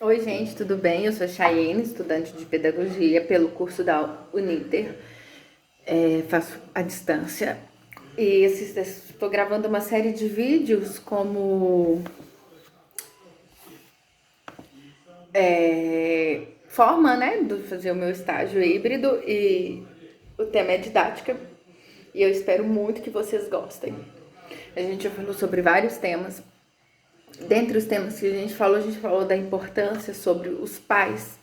Oi, gente, tudo bem? Eu sou a Chayenne, estudante de pedagogia pelo curso da Uniter. Faço à distância. E estou gravando uma série de vídeos como forma, né, de fazer o meu estágio híbrido, e o tema é didática. E eu espero muito que vocês gostem. A gente já falou sobre vários temas. Dentre os temas que a gente falou da importância sobre os pais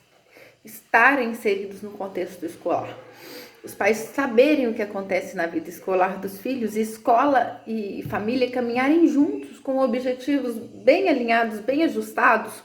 estarem inseridos no contexto escolar. Os pais saberem o que acontece na vida escolar dos filhos, e escola e família caminharem juntos com objetivos bem alinhados, bem ajustados,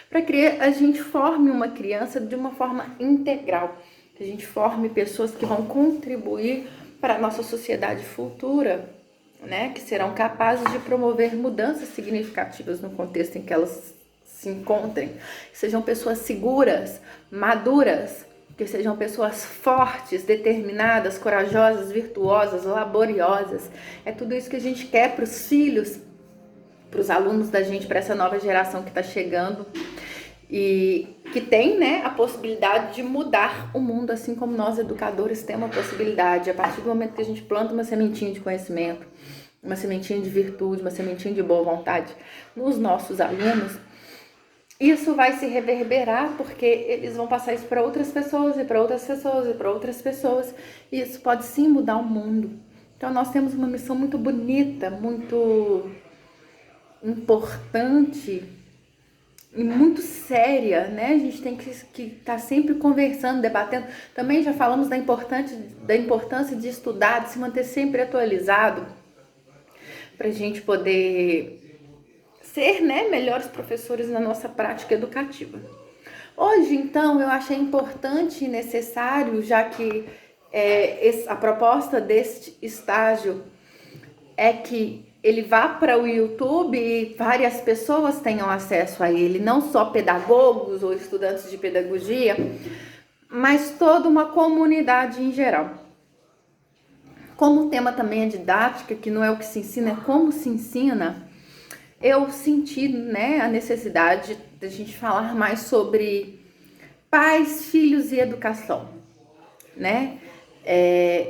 para que a gente forme uma criança de uma forma integral, que a gente forme pessoas que vão contribuir para a nossa sociedade futura, né, que serão capazes de promover mudanças significativas no contexto em que elas se encontrem, que sejam pessoas seguras, maduras, que sejam pessoas fortes, determinadas, corajosas, virtuosas, laboriosas. É tudo isso que a gente quer para os filhos, para os alunos da gente, para essa nova geração que está chegando e que tem, né, a possibilidade de mudar o mundo, assim como nós educadores temos a possibilidade, a partir do momento que a gente planta uma sementinha de conhecimento, uma sementinha de virtude, uma sementinha de boa vontade nos nossos alunos. Isso vai se reverberar, porque eles vão passar isso para outras pessoas, e para outras pessoas, e para outras pessoas, e isso pode sim mudar o mundo. Então nós temos uma missão muito bonita, muito importante e muito séria, né? A gente tem que estar sempre conversando, debatendo. Também já falamos da importância de estudar, de se manter sempre atualizado, para a gente poder ser, né, melhores professores na nossa prática educativa. Hoje, então, eu achei importante e necessário, já que a proposta deste estágio é que ele vá para o YouTube e várias pessoas tenham acesso a ele, não só pedagogos ou estudantes de pedagogia, mas toda uma comunidade em geral. Como o tema também é didática, que não é o que se ensina, é como se ensina, eu senti, né, a necessidade de a gente falar mais sobre pais, filhos e educação, né?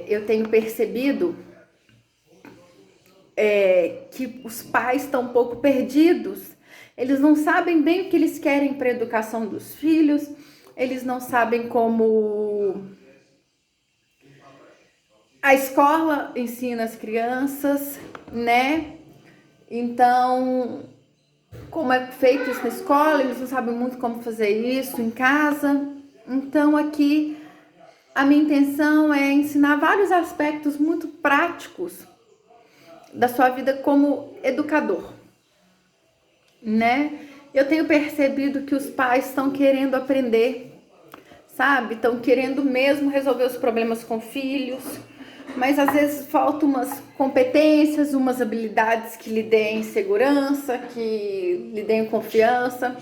Eu tenho percebido que os pais estão um pouco perdidos, eles não sabem bem o que eles querem para a educação dos filhos, eles não sabem como a escola ensina as crianças, né? Então, como é feito isso na escola, eles não sabem muito como fazer isso em casa. Então, aqui a minha intenção é ensinar vários aspectos muito práticos da sua vida como educador, né? Eu tenho percebido que os pais estão querendo aprender, sabe? Estão querendo mesmo resolver os problemas com filhos, mas às vezes faltam umas competências, umas habilidades que lhe deem segurança, que lhe deem confiança,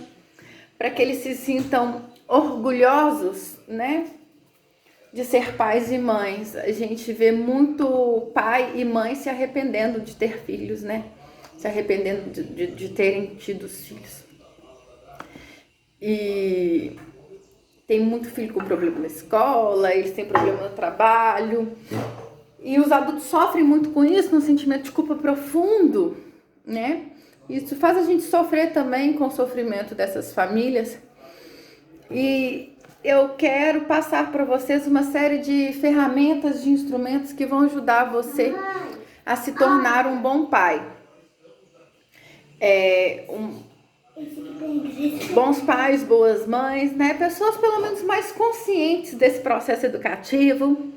para que eles se sintam orgulhosos, né, de ser pais e mães. A gente vê muito pai e mãe se arrependendo de ter filhos, né? Se arrependendo de terem tido os filhos. E tem muito filho com problema na escola, eles têm problema no trabalho. E os adultos sofrem muito com isso, num sentimento de culpa profundo, né? Isso faz a gente sofrer também com o sofrimento dessas famílias. E eu quero passar para vocês uma série de ferramentas, de instrumentos que vão ajudar você a se tornar um bom pai. Bons pais, boas mães, né? Pessoas pelo menos mais conscientes desse processo educativo,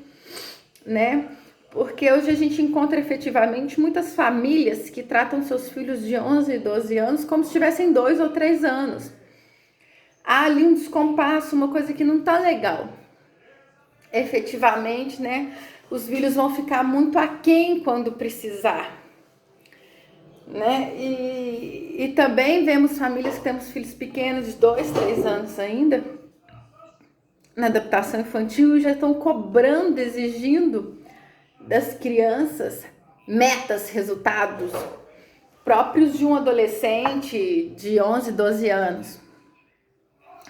né? Porque hoje a gente encontra efetivamente muitas famílias que tratam seus filhos de 11 e 12 anos como se tivessem 2 ou 3 anos. Há ali um descompasso, uma coisa que não tá legal. Efetivamente, né? Os filhos vão ficar muito aquém quando precisar, né? E também vemos famílias que temos filhos pequenos de 2, 3 anos ainda, na adaptação infantil, e já estão cobrando, exigindo das crianças metas, resultados próprios de um adolescente de 11, 12 anos.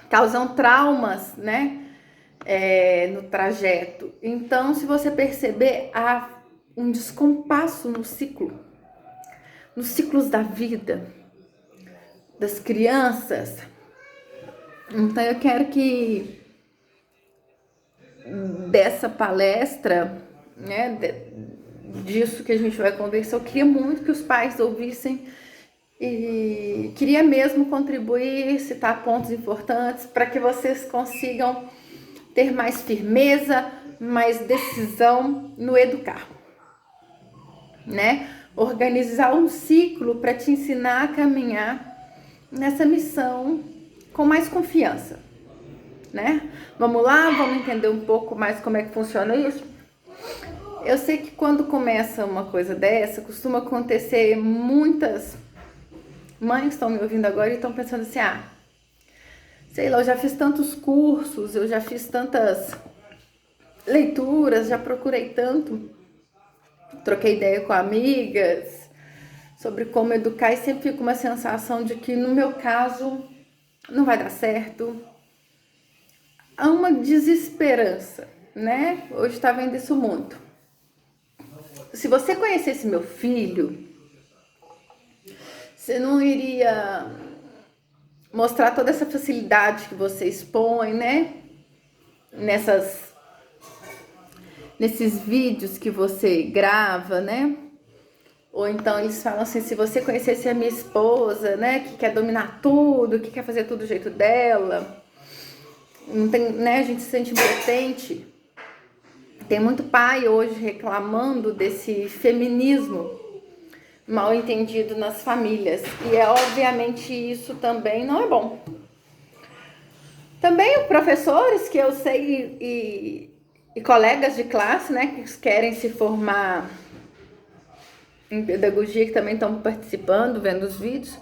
causam traumas, né? No trajeto. Então, se você perceber, há um descompasso no ciclo, nos ciclos da vida, das crianças. Então, eu quero que dessa palestra, né, disso que a gente vai conversar, eu queria muito que os pais ouvissem e queria mesmo contribuir, citar pontos importantes para que vocês consigam ter mais firmeza, mais decisão no educar, né? Organizar um ciclo para te ensinar a caminhar nessa missão com mais confiança, né? Vamos lá, vamos entender um pouco mais como é que funciona isso. Eu sei que quando começa uma coisa dessa, costuma acontecer, muitas mães estão me ouvindo agora e estão pensando assim, sei lá, eu já fiz tantos cursos, eu já fiz tantas leituras, já procurei tanto, troquei ideia com amigas sobre como educar e sempre fico uma sensação de que no meu caso não vai dar certo. Há uma desesperança, né? Hoje está vendo isso muito. Se você conhecesse meu filho, você não iria mostrar toda essa facilidade que você expõe, né? Nesses vídeos que você grava, né? Ou então eles falam assim, se você conhecesse a minha esposa, né? Que quer dominar tudo, que quer fazer tudo do jeito dela. Não tem, né? A gente se sente impotente. Tem muito pai hoje reclamando desse feminismo mal entendido nas famílias. E obviamente isso também não é bom. Também professores que eu sei e colegas de classe, né, que querem se formar em pedagogia, que também estão participando, vendo os vídeos.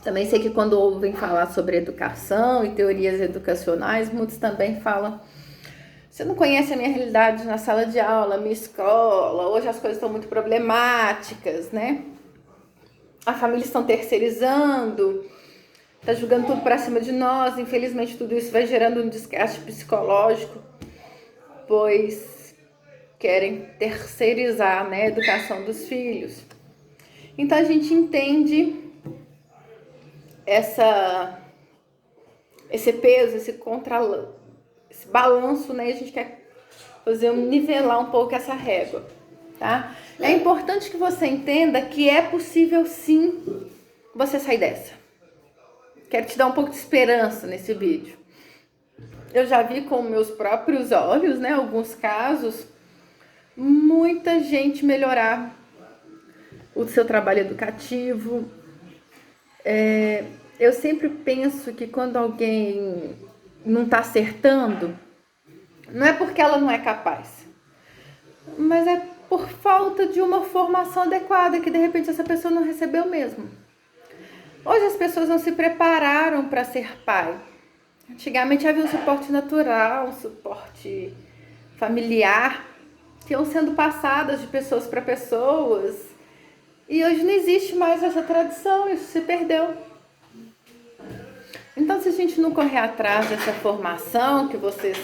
Também sei que quando ouvem falar sobre educação e teorias educacionais, muitos também falam: você não conhece a minha realidade na sala de aula, minha escola, hoje as coisas estão muito problemáticas, né? As famílias estão terceirizando, tá jogando tudo para cima de nós. Infelizmente tudo isso vai gerando um desgaste psicológico, pois querem terceirizar, né, a educação dos filhos. Então a gente entende esse peso, esse balanço, né? E a gente quer nivelar um pouco essa régua, tá? É importante que você entenda que é possível sim você sair dessa. Quero te dar um pouco de esperança nesse vídeo. Eu já vi com meus próprios olhos, né, alguns casos, muita gente melhorar o seu trabalho educativo. Eu sempre penso que quando alguém não está acertando, não é porque ela não é capaz, mas é por falta de uma formação adequada, que de repente essa pessoa não recebeu mesmo. Hoje as pessoas não se prepararam para ser pai. Antigamente havia um suporte natural, um suporte familiar, que iam sendo passadas de pessoas para pessoas. E hoje não existe mais essa tradição, isso se perdeu. Então, se a gente não correr atrás dessa formação que vocês,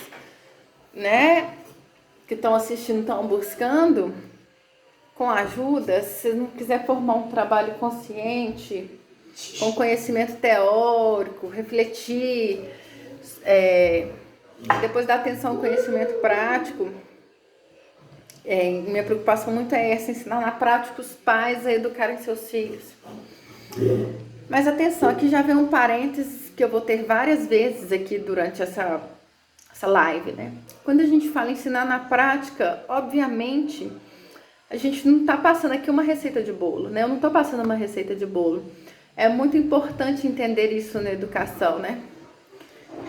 né, que estão assistindo, estão buscando, com ajuda, se você não quiser formar um trabalho consciente, com conhecimento teórico, refletir, depois dar atenção ao conhecimento prático, minha preocupação muito é essa, ensinar na prática os pais a educarem seus filhos. Mas atenção, aqui já vem um parênteses que eu vou ter várias vezes aqui durante essa live, né? Quando a gente fala ensinar na prática, obviamente, a gente não tá passando aqui uma receita de bolo, né? Eu não tô passando uma receita de bolo. É muito importante entender isso na educação, né?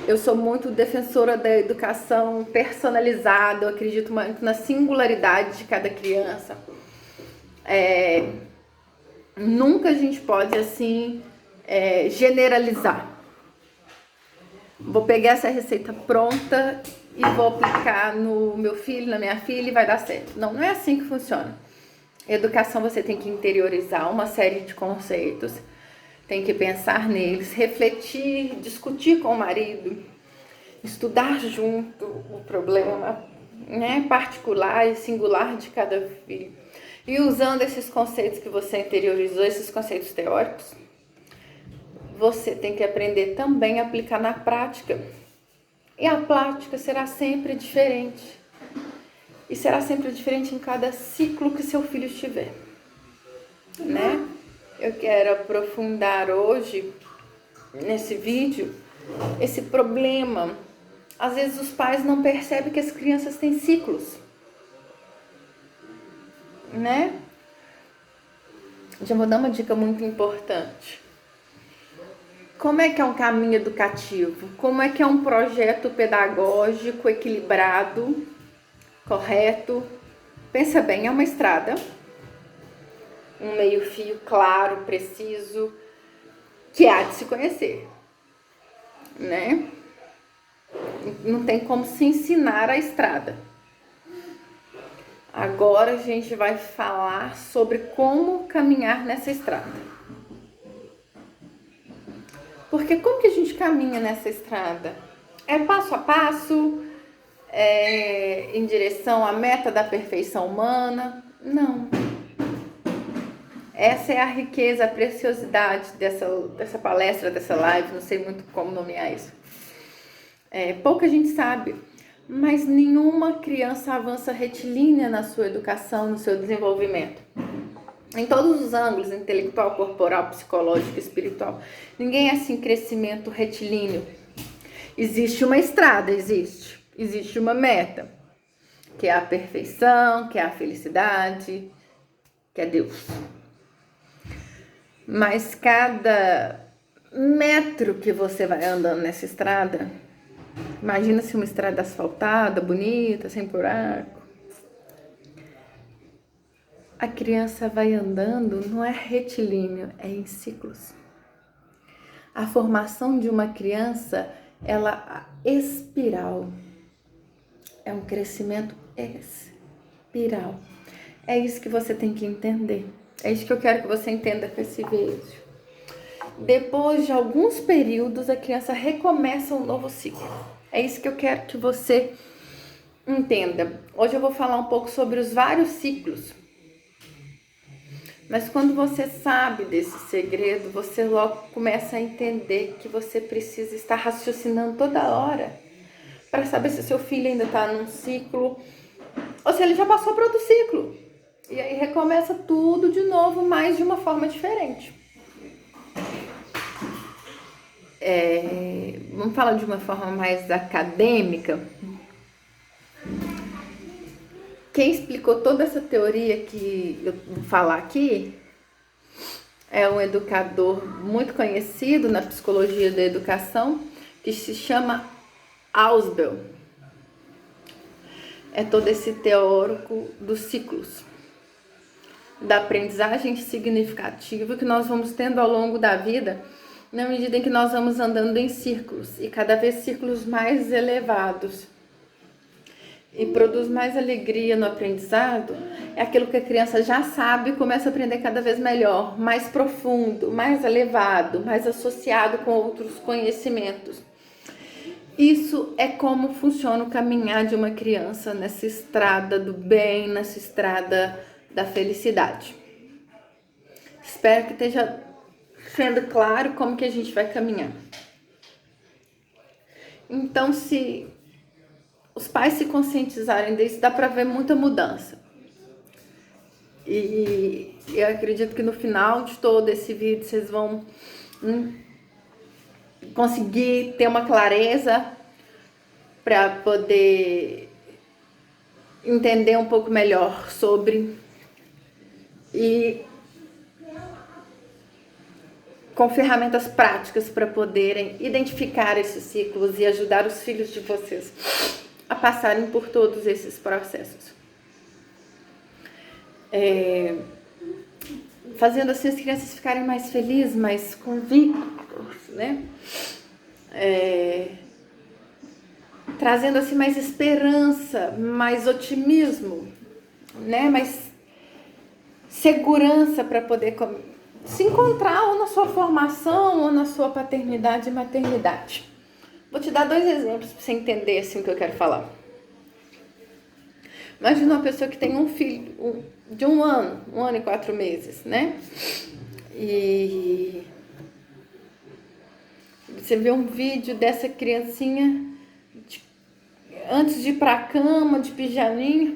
Eu sou muito defensora da educação personalizada, eu acredito muito na singularidade de cada criança. Nunca a gente pode, assim, generalizar. Vou pegar essa receita pronta e vou aplicar no meu filho, na minha filha e vai dar certo. Não, não é assim que funciona. Educação, você tem que interiorizar uma série de conceitos. tem que pensar neles, refletir, discutir com o marido, estudar junto o problema, né, particular e singular de cada filho. E usando esses conceitos que você interiorizou, esses conceitos teóricos, você tem que aprender também a aplicar na prática. E a prática será sempre diferente. E será sempre diferente em cada ciclo que seu filho estiver, né? Eu quero aprofundar hoje, nesse vídeo, esse problema. Às vezes os pais não percebem que as crianças têm ciclos, né? Já vou dar uma dica muito importante. Como é que é um caminho educativo? Como é que é um projeto pedagógico equilibrado, correto? Pensa bem, é uma estrada, um meio-fio claro, preciso, que há de se conhecer, né? Não tem como se ensinar a estrada. Agora a gente vai falar sobre como caminhar nessa estrada. Porque como que a gente caminha nessa estrada? É passo a passo? É em direção à meta da perfeição humana? Não. Essa é a riqueza, a preciosidade dessa palestra, dessa live, não sei muito como nomear isso. Pouca gente sabe, mas nenhuma criança avança retilínea na sua educação, no seu desenvolvimento. Em todos os ângulos, intelectual, corporal, psicológico, espiritual. Ninguém é assim crescimento retilíneo. Existe uma estrada, existe uma meta, que é a perfeição, que é a felicidade, que é Deus. Mas cada metro que você vai andando nessa estrada, imagina se uma estrada asfaltada, bonita, sem buraco. A criança vai andando, não é retilíneo, é em ciclos. A formação de uma criança, ela é espiral. É um crescimento espiral. É isso que você tem que entender. É isso que eu quero que você entenda com esse vídeo. Depois de alguns períodos, a criança recomeça um novo ciclo. É isso que eu quero que você entenda. Hoje eu vou falar um pouco sobre os vários ciclos. Mas quando você sabe desse segredo, você logo começa a entender que você precisa estar raciocinando toda hora para saber se seu filho ainda está num ciclo ou se ele já passou para outro ciclo. E aí recomeça tudo de novo, mas de uma forma diferente. Vamos falar de uma forma mais acadêmica. Quem explicou toda essa teoria que eu vou falar aqui é um educador muito conhecido na psicologia da educação, que se chama Ausubel. É todo esse teórico dos ciclos, da aprendizagem significativa que nós vamos tendo ao longo da vida, na medida em que nós vamos andando em círculos, e cada vez círculos mais elevados. E produz mais alegria no aprendizado, é aquilo que a criança já sabe e começa a aprender cada vez melhor, mais profundo, mais elevado, mais associado com outros conhecimentos. Isso é como funciona o caminhar de uma criança nessa estrada do bem, nessa estrada da felicidade. Espero que esteja sendo claro como que a gente vai caminhar. Então, se os pais se conscientizarem disso, dá para ver muita mudança. E eu acredito que no final de todo esse vídeo vocês vão conseguir ter uma clareza para poder entender um pouco melhor sobre e com ferramentas práticas para poderem identificar esses ciclos e ajudar os filhos de vocês a passarem por todos esses processos. Fazendo assim as crianças ficarem mais felizes, mais convictas, né? Trazendo assim mais esperança, mais otimismo, né? Mais segurança para poder se encontrar ou na sua formação ou na sua paternidade e maternidade. Vou te dar 2 exemplos para você entender assim o que eu quero falar. Imagina uma pessoa que tem um filho de 1 ano e 4 meses, né? E você vê um vídeo dessa criancinha antes de ir pra cama, de pijaminha,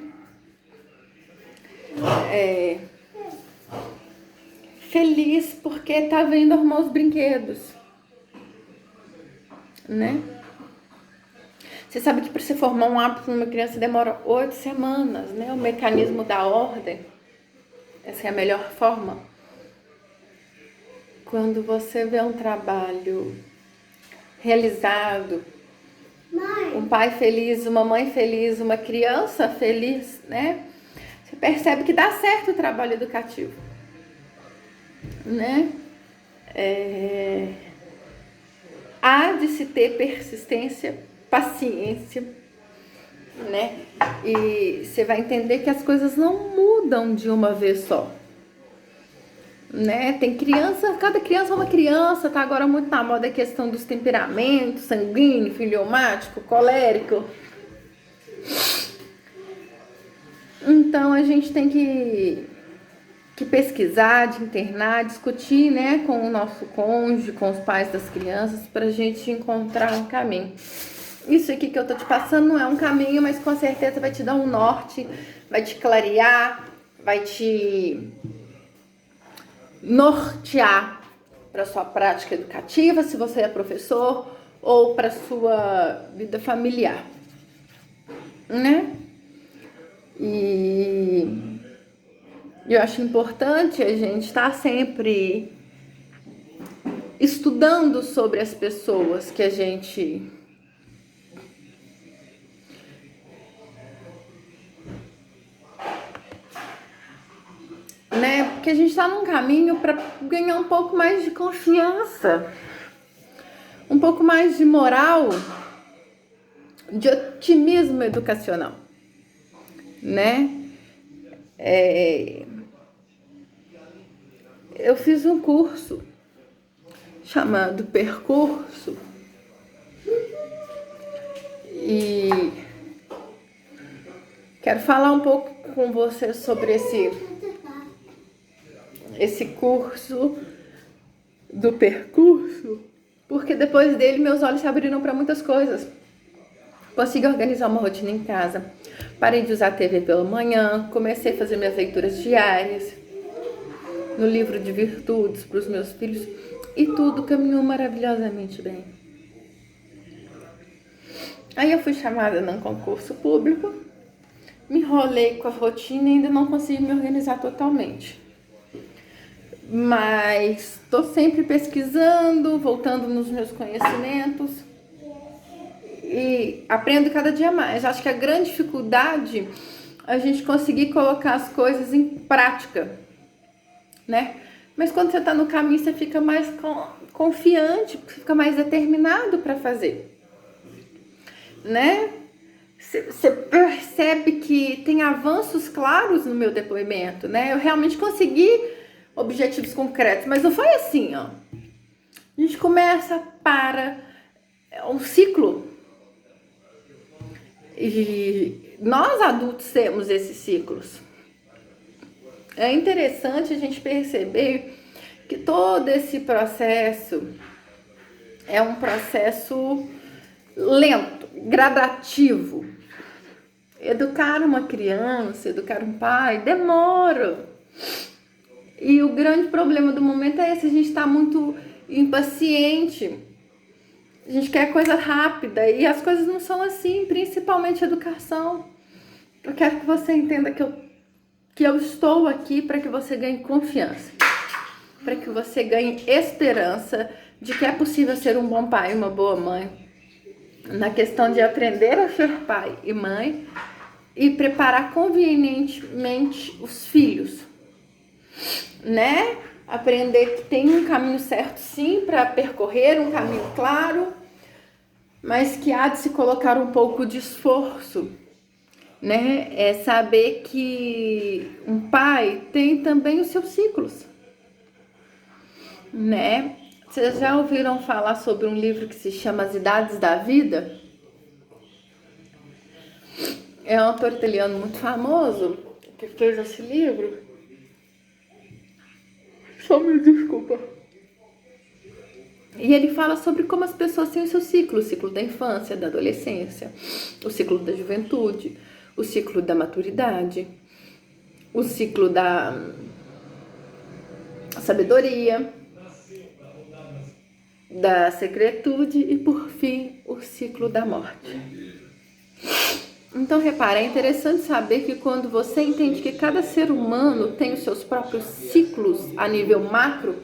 feliz porque tá vendo arrumar os brinquedos, né? Você sabe que para você formar um hábito numa criança demora 8 semanas, né? O mecanismo da ordem, essa é a melhor forma. Quando você vê um trabalho realizado, um pai feliz, uma mãe feliz, uma criança feliz, né? Você percebe que dá certo o trabalho educativo, né? Há de se ter persistência, paciência, né? E você vai entender que as coisas não mudam de uma vez só, né? Tem criança, cada criança é uma criança, tá agora muito na moda a questão dos temperamentos, sanguíneo, filhomático, colérico. Então a gente tem que pesquisar, de internar, discutir, né, com o nosso cônjuge, com os pais das crianças, pra gente encontrar um caminho. Isso aqui que eu tô te passando não é um caminho, mas com certeza vai te dar um norte, vai te clarear, vai te nortear para sua prática educativa, se você é professor, ou para sua vida familiar, né? E eu acho importante a gente estar sempre estudando sobre as pessoas que a gente né? Porque a gente está num caminho para ganhar um pouco mais de confiança, um pouco mais de moral, de otimismo educacional, né? Eu fiz um curso chamado Percurso e quero falar um pouco com você sobre esse curso do Percurso, porque depois dele meus olhos se abriram para muitas coisas. Consegui organizar uma rotina em casa, parei de usar a TV pela manhã, comecei a fazer minhas leituras diárias no livro de virtudes para os meus filhos e tudo caminhou maravilhosamente bem. Aí eu fui chamada num concurso público, me enrolei com a rotina e ainda não consegui me organizar totalmente. Mas estou sempre pesquisando, voltando nos meus conhecimentos e aprendo cada dia mais. Acho que a grande dificuldade é a gente conseguir colocar as coisas em prática, né? Mas quando você está no caminho, você fica mais confiante, fica mais determinado para fazer, né? Você percebe que tem avanços claros no meu depoimento, né? Eu realmente consegui objetivos concretos, mas não foi assim, ó. A gente começa, para, é um ciclo. E nós adultos temos esses ciclos. É interessante a gente perceber que todo esse processo é um processo lento, gradativo. Educar uma criança, educar um pai, demora. E o grande problema do momento é esse, a gente está muito impaciente. A gente quer coisa rápida e as coisas não são assim, principalmente a educação. Eu quero que você entenda que eu estou aqui para que você ganhe confiança, para que você ganhe esperança de que é possível ser um bom pai e uma boa mãe, na questão de aprender a ser pai e mãe e preparar convenientemente os filhos, né? Aprender que tem um caminho certo sim para percorrer, um caminho claro, mas que há de se colocar um pouco de esforço, né? É saber que um pai tem também os seus ciclos, né? Vocês já ouviram falar sobre um livro que se chama As Idades da Vida? É um autor italiano muito famoso que fez esse livro. Só me desculpa. E ele fala sobre como as pessoas têm o seu ciclo: o ciclo da infância, da adolescência, o ciclo da juventude, o ciclo da maturidade, o ciclo da sabedoria, da secretude e, por fim, o ciclo da morte. Então, repara, é interessante saber que quando você entende que cada ser humano tem os seus próprios ciclos a nível macro,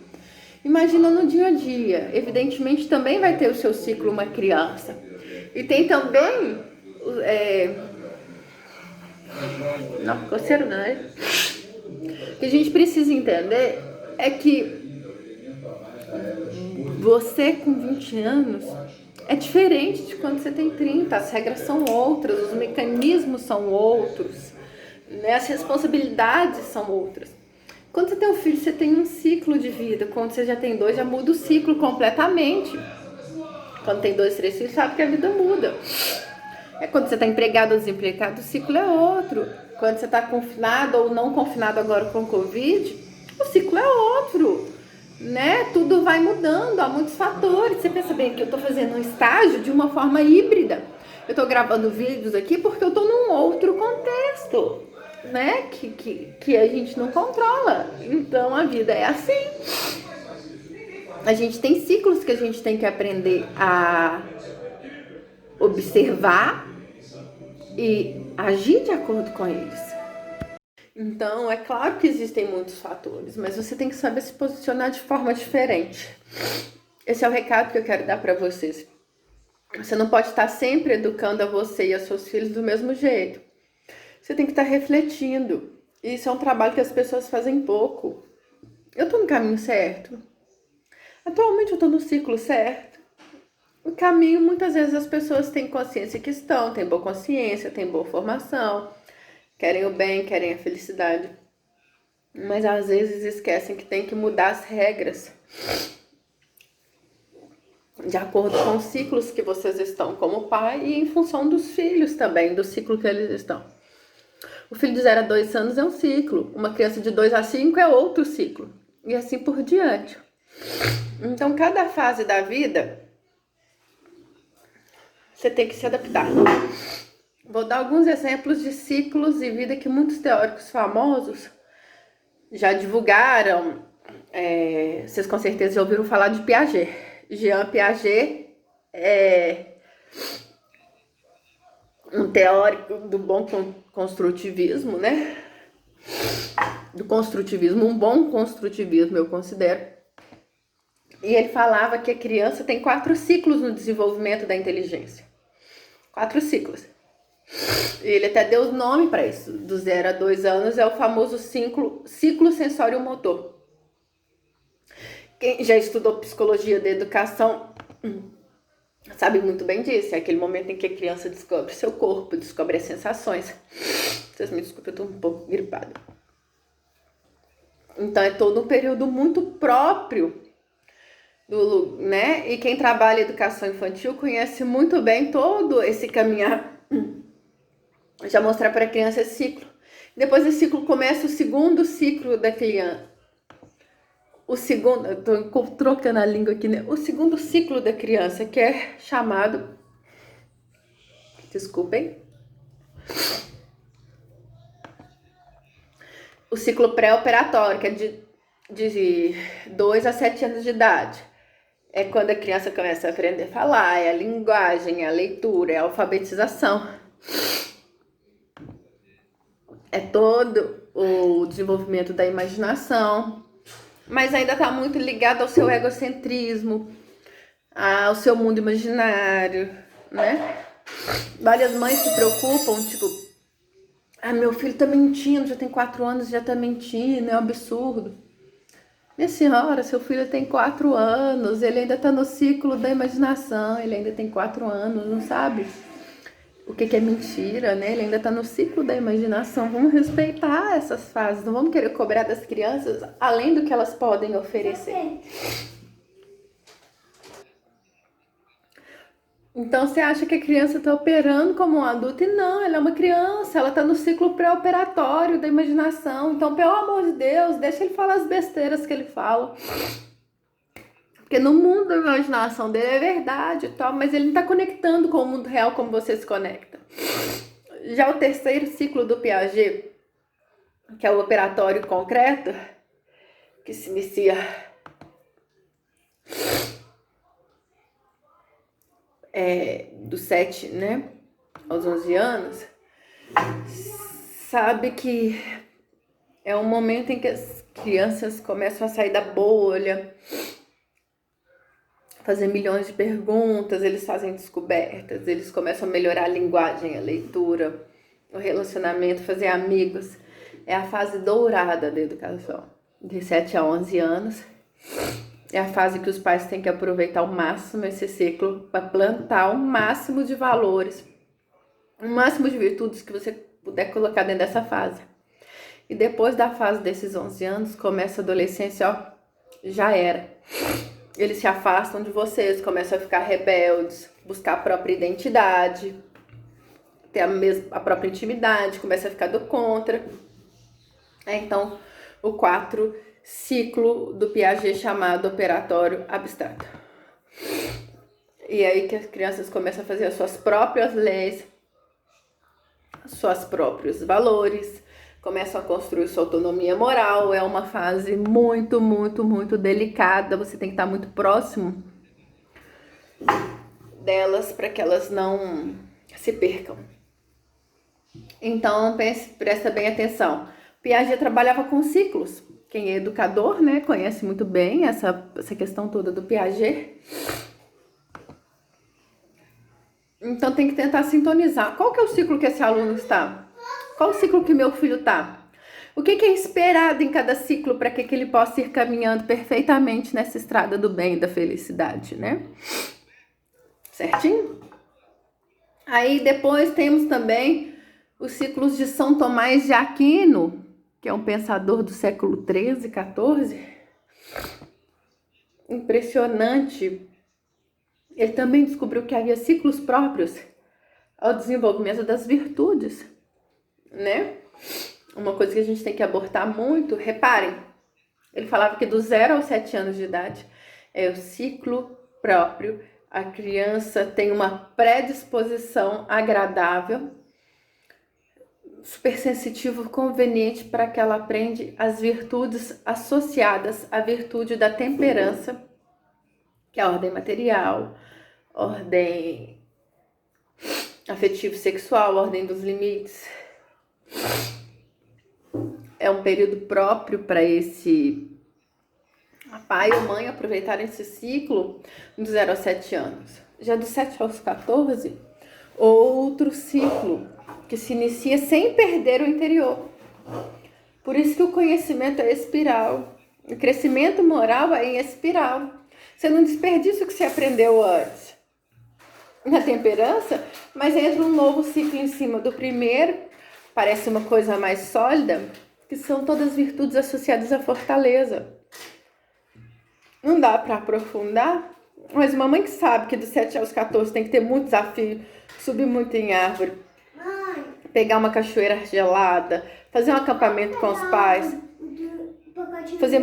imagina no dia a dia. Evidentemente, também vai ter o seu ciclo uma criança. E tem também... Não, coceiro não, né? O que a gente precisa entender é que você com 20 anos é diferente de quando você tem 30. As regras são outras, os mecanismos são outros, né? As responsabilidades são outras. Quando você tem um filho, você tem um ciclo de vida. Quando você já tem 2, já muda o ciclo completamente. Quando tem 2, 3 filhos, sabe que a vida muda. Quando você está empregado ou desempregado, o ciclo é outro. Quando você está confinado ou não confinado agora com Covid, o ciclo é outro, né? Tudo vai mudando, há muitos fatores. Você pensa bem que eu estou fazendo um estágio de uma forma híbrida. Eu estou gravando vídeos aqui porque eu estou num outro contexto, né? Que a gente não controla. Então a vida é assim. A gente tem ciclos que a gente tem que aprender a observar e agir de acordo com eles. Então, é claro que existem muitos fatores, mas você tem que saber se posicionar de forma diferente. Esse é o recado que eu quero dar para vocês. Você não pode estar sempre educando a você e aos seus filhos do mesmo jeito. Você tem que estar refletindo. Isso é um trabalho que as pessoas fazem pouco. Eu tô no caminho certo? Atualmente eu tô no ciclo certo? O caminho, muitas vezes as pessoas têm consciência que estão, têm boa consciência, têm boa formação, querem o bem, querem a felicidade, mas às vezes esquecem que tem que mudar as regras de acordo com os ciclos que vocês estão como pai e em função dos filhos também, do ciclo que eles estão. O filho de 0 a 2 anos é um ciclo, uma criança de 2 a 5 é outro ciclo, e assim por diante. Então, cada fase da vida, você tem que se adaptar. Vou dar alguns exemplos de ciclos de vida que muitos teóricos famosos já divulgaram. Vocês com certeza já ouviram falar de Piaget. Jean Piaget é um teórico do bom construtivismo, né? Do construtivismo, um bom construtivismo, eu considero. E ele falava que a criança tem 4 ciclos no desenvolvimento da inteligência. 4 ciclos. E ele até deu nome para isso. Do 0 a 2 anos é o famoso ciclo sensório-motor. Quem já estudou psicologia da educação sabe muito bem disso. É aquele momento em que a criança descobre seu corpo, descobre as sensações. Vocês me desculpem, eu tô um pouco gripada. Então é todo um período muito próprio né? E quem trabalha educação infantil conhece muito bem todo esse caminhar. Já mostrar para a criança esse ciclo. Depois desse ciclo começa o segundo ciclo da criança. O segundo, eu tô trocando a língua aqui, né? O segundo ciclo da criança, que é chamado, desculpem, o ciclo pré-operatório, que é de 2 a 7 anos de idade. É quando a criança começa a aprender a falar, é a linguagem, é a leitura, é a alfabetização. É todo o desenvolvimento da imaginação, mas ainda está muito ligado ao seu egocentrismo, ao seu mundo imaginário, né? Várias mães se preocupam, tipo, meu filho tá mentindo, já tem 4 anos, já tá mentindo, é um absurdo. Minha senhora, seu filho tem 4 anos, ele ainda tá no ciclo da imaginação, ele ainda tem 4 anos, não sabe? o que é mentira, né? Ele ainda tá no ciclo da imaginação. Vamos respeitar essas fases, não vamos querer cobrar das crianças além do que elas podem oferecer. Então você acha que a criança está operando como um adulto e não, ela é uma criança, ela está no ciclo pré-operatório da imaginação. Então, pelo amor de Deus, deixa ele falar as besteiras que ele fala. Porque no mundo da imaginação dele é verdade e tal, mas ele não está conectando com o mundo real como você se conecta. Já o terceiro ciclo do Piaget, que é o operatório concreto, que se inicia dos 7, né, aos 11 anos, sabe que é um momento em que as crianças começam a sair da bolha, fazer milhões de perguntas, eles fazem descobertas, eles começam a melhorar a linguagem, a leitura, o relacionamento, fazer amigos. É a fase dourada da educação, de 7 a 11 anos. É a fase que os pais têm que aproveitar ao máximo esse ciclo para plantar o máximo de valores, o máximo de virtudes que você puder colocar dentro dessa fase. E depois da fase desses 11 anos, começa a adolescência, ó, já era. Eles se afastam de vocês, começam a ficar rebeldes, buscar a própria identidade, ter a própria intimidade, começa a ficar do contra. Então, o 4 ciclo do Piaget chamado operatório abstrato. E aí que as crianças começam a fazer as suas próprias leis, seus próprios valores, começam a construir sua autonomia moral. É uma fase muito, muito, muito delicada. Você tem que estar muito próximo delas para que elas não se percam. Então, presta bem atenção. Piaget trabalhava com ciclos. Quem é educador, né, conhece muito bem essa questão toda do Piaget. Então tem que tentar sintonizar. Qual que é o ciclo que esse aluno está? Qual o ciclo que meu filho está? O que é esperado em cada ciclo para que ele possa ir caminhando perfeitamente nessa estrada do bem e da felicidade, né? Certinho? Aí depois temos também os ciclos de São Tomás de Aquino, que é um pensador do século 13, 14. Impressionante. Ele também descobriu que havia ciclos próprios ao desenvolvimento das virtudes, né? Uma coisa que a gente tem que abortar muito, reparem, ele falava que do 0 aos 7 anos de idade é o ciclo próprio, a criança tem uma predisposição agradável, super sensitivo, conveniente para que ela aprenda as virtudes associadas à virtude da temperança, que é a ordem material, ordem afetivo-sexual, ordem dos limites. É um período próprio para esse pai ou mãe aproveitarem esse ciclo dos 0 aos 7 anos. Já dos 7 aos 14, outro ciclo que se inicia sem perder o interior. Por isso que o conhecimento é espiral. O crescimento moral é em espiral. Você não desperdiça o que você aprendeu antes na temperança, mas entra um novo ciclo em cima do primeiro, parece uma coisa mais sólida, que são todas virtudes associadas à fortaleza. Não dá para aprofundar, mas uma mãe que sabe que dos 7 aos 14 tem que ter muito desafio, subir muito em árvore, pegar uma cachoeira gelada, fazer um acampamento com os pais, fazer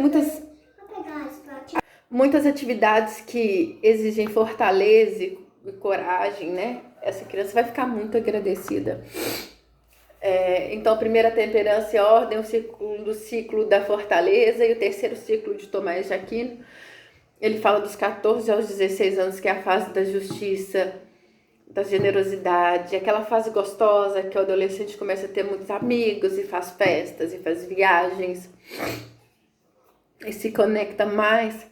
muitas atividades que exigem fortaleza e coragem, né? Essa criança vai ficar muito agradecida. Então, a primeira temperança e ordem, o segundo ciclo da fortaleza e o terceiro ciclo de Tomás de Aquino. Ele fala dos 14 aos 16 anos, que é a fase da justiça, da generosidade, aquela fase gostosa que o adolescente começa a ter muitos amigos e faz festas e faz viagens e se conecta mais.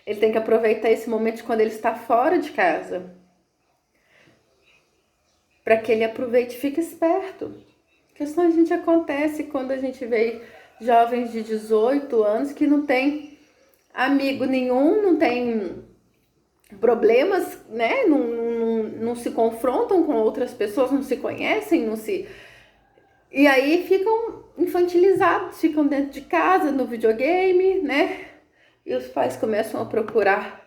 Ele tem que aproveitar esse momento quando ele está fora de casa, para que ele aproveite e fique esperto. Porque senão a gente acontece quando a gente vê jovens de 18 anos que não tem amigo nenhum, não tem problemas, né? Não não se confrontam com outras pessoas, não se conhecem, não se... E aí ficam infantilizados, ficam dentro de casa, no videogame, né? E os pais começam a procurar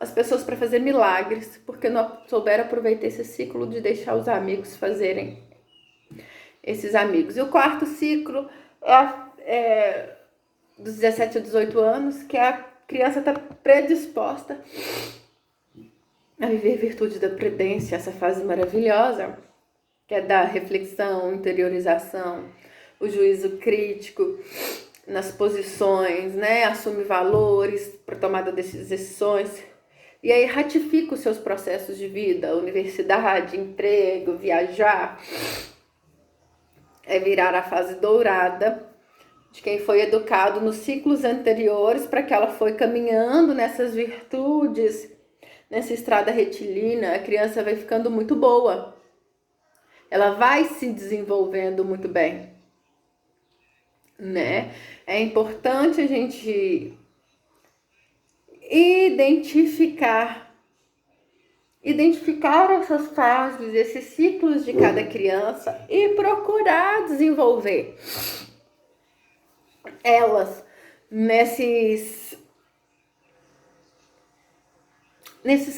as pessoas para fazer milagres, porque não souberam aproveitar esse ciclo de deixar os amigos fazerem esses amigos. E o quarto ciclo é dos 17 a 18 anos, que a criança está predisposta a viver virtude da prudência, essa fase maravilhosa, que é da reflexão, interiorização, o juízo crítico nas posições, né? Assume valores para tomada de decisões. E aí ratifica os seus processos de vida, universidade, emprego, viajar. É virar a fase dourada de quem foi educado nos ciclos anteriores para que ela foi caminhando nessas virtudes, nessa estrada retilínea. A criança vai ficando muito boa. Ela vai se desenvolvendo muito bem, né? É importante a gente identificar essas fases, esses ciclos de cada criança e procurar desenvolver elas nesses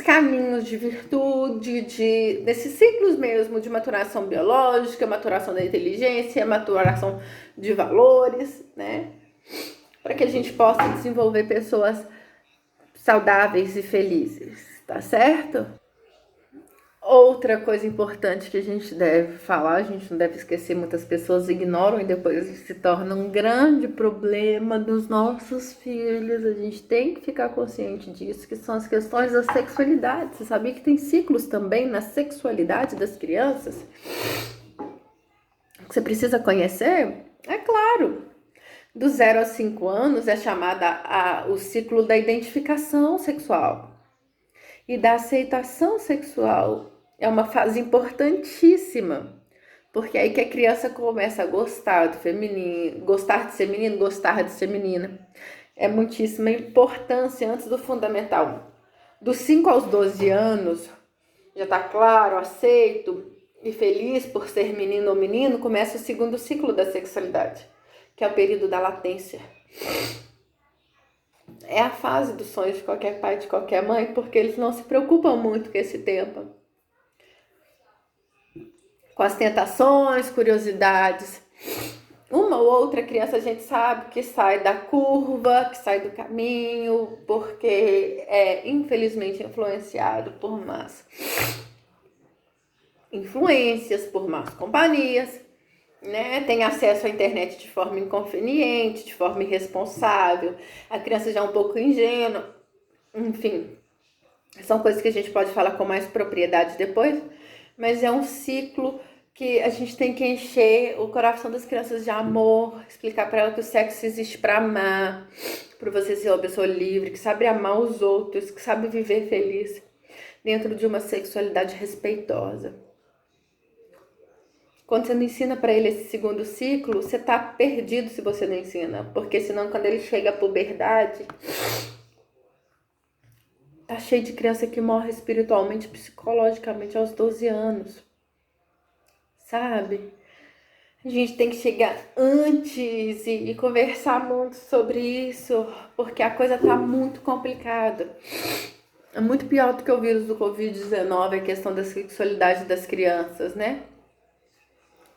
caminhos de virtude, nesses ciclos mesmo de maturação biológica, maturação da inteligência, maturação de valores, né? Para que a gente possa desenvolver pessoas saudáveis e felizes, tá certo? Outra coisa importante que a gente deve falar, a gente não deve esquecer, muitas pessoas ignoram e depois se torna um grande problema dos nossos filhos. A gente tem que ficar consciente disso, que são as questões da sexualidade. Você sabia que tem ciclos também na sexualidade das crianças? Que você precisa conhecer? É claro. Do 0 aos 5 anos é chamada o ciclo da identificação sexual e da aceitação sexual. É uma fase importantíssima, porque é aí que a criança começa a gostar do feminino, gostar de ser menino, gostar de ser menina. É muitíssima importância antes do fundamental. Dos 5 aos 12 anos, já está claro, aceito e feliz por ser menino ou menino, começa o segundo ciclo da sexualidade, que é o período da latência. É a fase dos sonhos de qualquer pai, de qualquer mãe, porque eles não se preocupam muito com esse tempo. Com as tentações, curiosidades. Uma ou outra criança a gente sabe que sai da curva, que sai do caminho, porque é infelizmente influenciado por más influências, por más companhias, né? Tem acesso à internet de forma inconveniente, de forma irresponsável, a criança já é um pouco ingênua, enfim, são coisas que a gente pode falar com mais propriedade depois, mas é um ciclo que a gente tem que encher o coração das crianças de amor, explicar para ela que o sexo existe para amar, para você ser uma pessoa livre, que sabe amar os outros, que sabe viver feliz dentro de uma sexualidade respeitosa. Quando você não ensina para ele esse segundo ciclo, você tá perdido se você não ensina. Porque senão, quando ele chega à puberdade, tá cheio de criança que morre espiritualmente, psicologicamente aos 12 anos. Sabe? A gente tem que chegar antes e conversar muito sobre isso, porque a coisa tá muito complicada. É muito pior do que o vírus do Covid-19, a questão da sexualidade das crianças, né?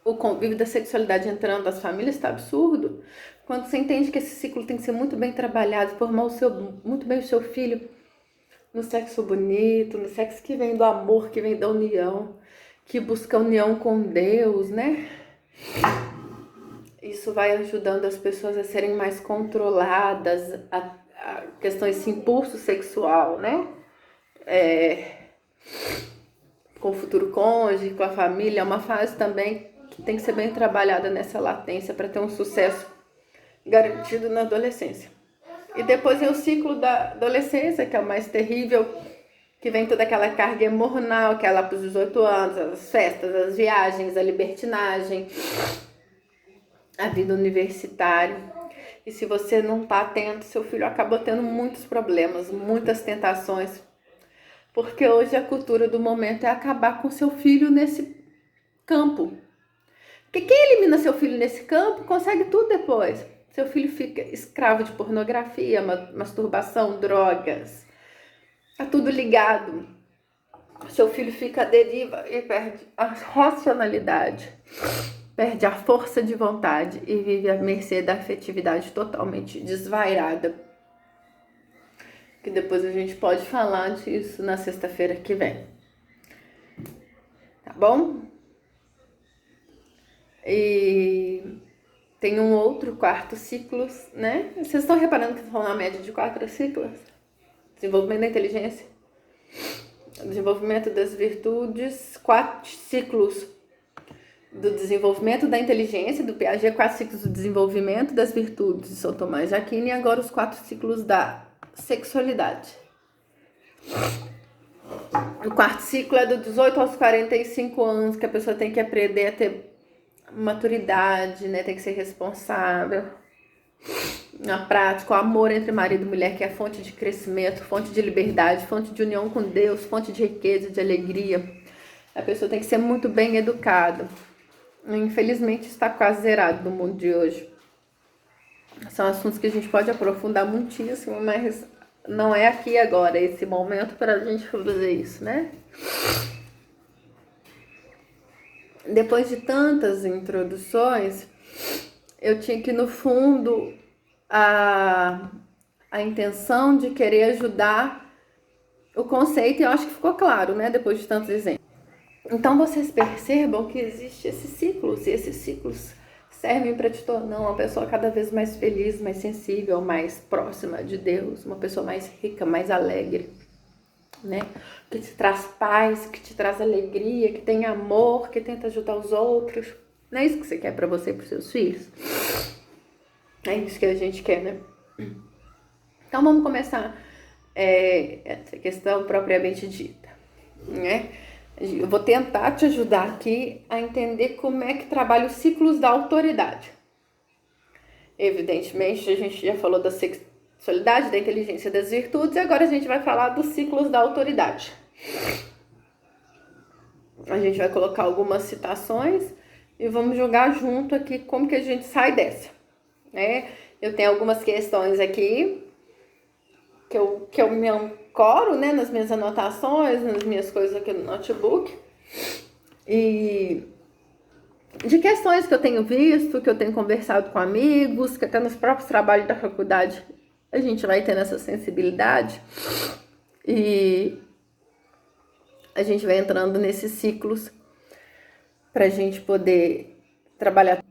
O convívio da sexualidade entrando nas famílias está absurdo. Quando você entende que esse ciclo tem que ser muito bem trabalhado, formar muito bem o seu filho no sexo bonito, no sexo que vem do amor, que vem da união, que busca união com Deus, né? Isso vai ajudando as pessoas a serem mais controladas, a questão desse impulso sexual, né? Com o futuro cônjuge, com a família, é uma fase também que tem que ser bem trabalhada nessa latência para ter um sucesso garantido na adolescência. E depois vem o ciclo da adolescência, que é o mais terrível, que vem toda aquela carga hormonal, que é lá para os 18 anos, as festas, as viagens, a libertinagem, a vida universitária. E se você não está atento, seu filho acaba tendo muitos problemas, muitas tentações, Porque hoje a cultura do momento é acabar com seu filho nesse campo. Porque quem elimina seu filho nesse campo consegue tudo depois. Seu filho fica escravo de pornografia, masturbação, drogas. Tá tudo ligado. Seu filho fica à deriva e perde a racionalidade, perde a força de vontade e vive à mercê da afetividade totalmente desvairada. Que depois a gente pode falar disso na sexta-feira que vem. Tá bom? E tem um outro quarto ciclo, né? Vocês estão reparando que estão na média de 4 ciclos? Desenvolvimento da inteligência, desenvolvimento das virtudes, 4 ciclos do desenvolvimento da inteligência, do Piaget, 4 ciclos do desenvolvimento das virtudes de São Tomás de Aquino e agora os 4 ciclos da sexualidade. O quarto ciclo é do 18 aos 45 anos, que a pessoa tem que aprender a ter maturidade, né? Tem que ser responsável. Na prática, o amor entre marido e mulher, que é a fonte de crescimento, fonte de liberdade, fonte de união com Deus, fonte de riqueza, de alegria. A pessoa tem que ser muito bem educada. Infelizmente, está quase zerado no mundo de hoje. São assuntos que a gente pode aprofundar muitíssimo, mas não é aqui agora, esse momento para a gente fazer isso, né? Depois de tantas introduções, eu tinha que, no fundo, a intenção de querer ajudar o conceito, e eu acho que ficou claro, né? Depois de tantos exemplos. Então, vocês percebam que existem esses ciclos, e esses ciclos servem para te tornar uma pessoa cada vez mais feliz, mais sensível, mais próxima de Deus, uma pessoa mais rica, mais alegre, né? Que te traz paz, que te traz alegria, que tem amor, que tenta ajudar os outros. Não é isso que você quer para você e para os seus filhos? É isso que a gente quer, né? Então vamos começar essa questão propriamente dita, né? Eu vou tentar te ajudar aqui a entender como é que trabalha os ciclos da autoridade. Evidentemente, a gente já falou da sexualidade, da inteligência, das virtudes, e agora a gente vai falar dos ciclos da autoridade. A gente vai colocar algumas citações e vamos jogar junto aqui como que a gente sai dessa, né? Eu tenho algumas questões aqui que eu me ancoro, né, nas minhas anotações, nas minhas coisas aqui no notebook, e de questões que eu tenho visto, que eu tenho conversado com amigos, que até nos próprios trabalhos da faculdade a gente vai tendo essa sensibilidade, e a gente vai entrando nesses ciclos pra gente poder trabalhar.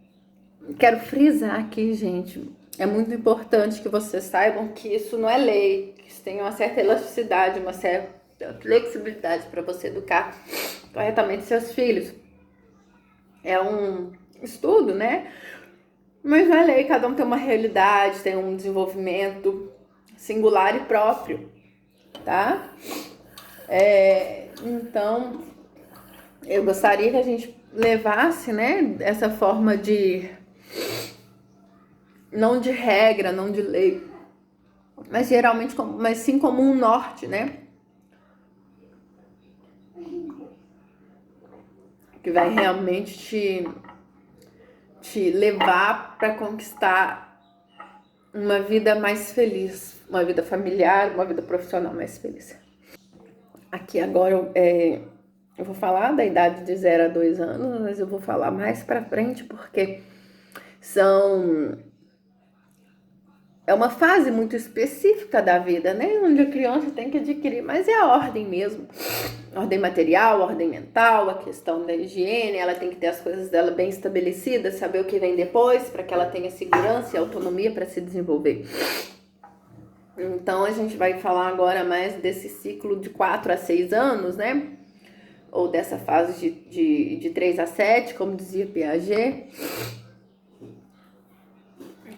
Quero frisar aqui, gente, é muito importante que vocês saibam que isso não é lei, que isso tem uma certa elasticidade, uma certa flexibilidade para você educar corretamente seus filhos. É um estudo, né? Mas não é lei, cada um tem uma realidade, tem um desenvolvimento singular e próprio, tá? Então, eu gostaria que a gente levasse, né, essa forma de, não de regra, não de lei, mas geralmente, mas sim como um norte, né? Que vai realmente te levar para conquistar uma vida mais feliz, uma vida familiar, uma vida profissional mais feliz. Aqui agora eu vou falar da idade de 0 a 2 anos, mas eu vou falar mais para frente porque é uma fase muito específica da vida, né? Onde a criança tem que adquirir, mas é a ordem mesmo. Ordem material, ordem mental, a questão da higiene, ela tem que ter as coisas dela bem estabelecidas, saber o que vem depois, para que ela tenha segurança e autonomia para se desenvolver. Então, a gente vai falar agora mais desse ciclo de 4 a 6 anos, né? Ou dessa fase de 3 a 7, como dizia Piaget.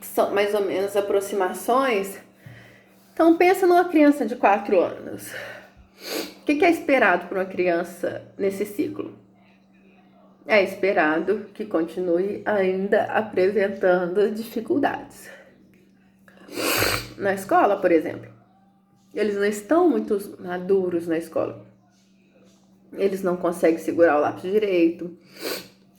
Que são mais ou menos aproximações. Então, pensa numa criança de 4 anos. O que é esperado para uma criança nesse ciclo? É esperado que continue ainda apresentando dificuldades. Na escola, por exemplo. Eles não estão muito maduros na escola. Eles não conseguem segurar o lápis direito,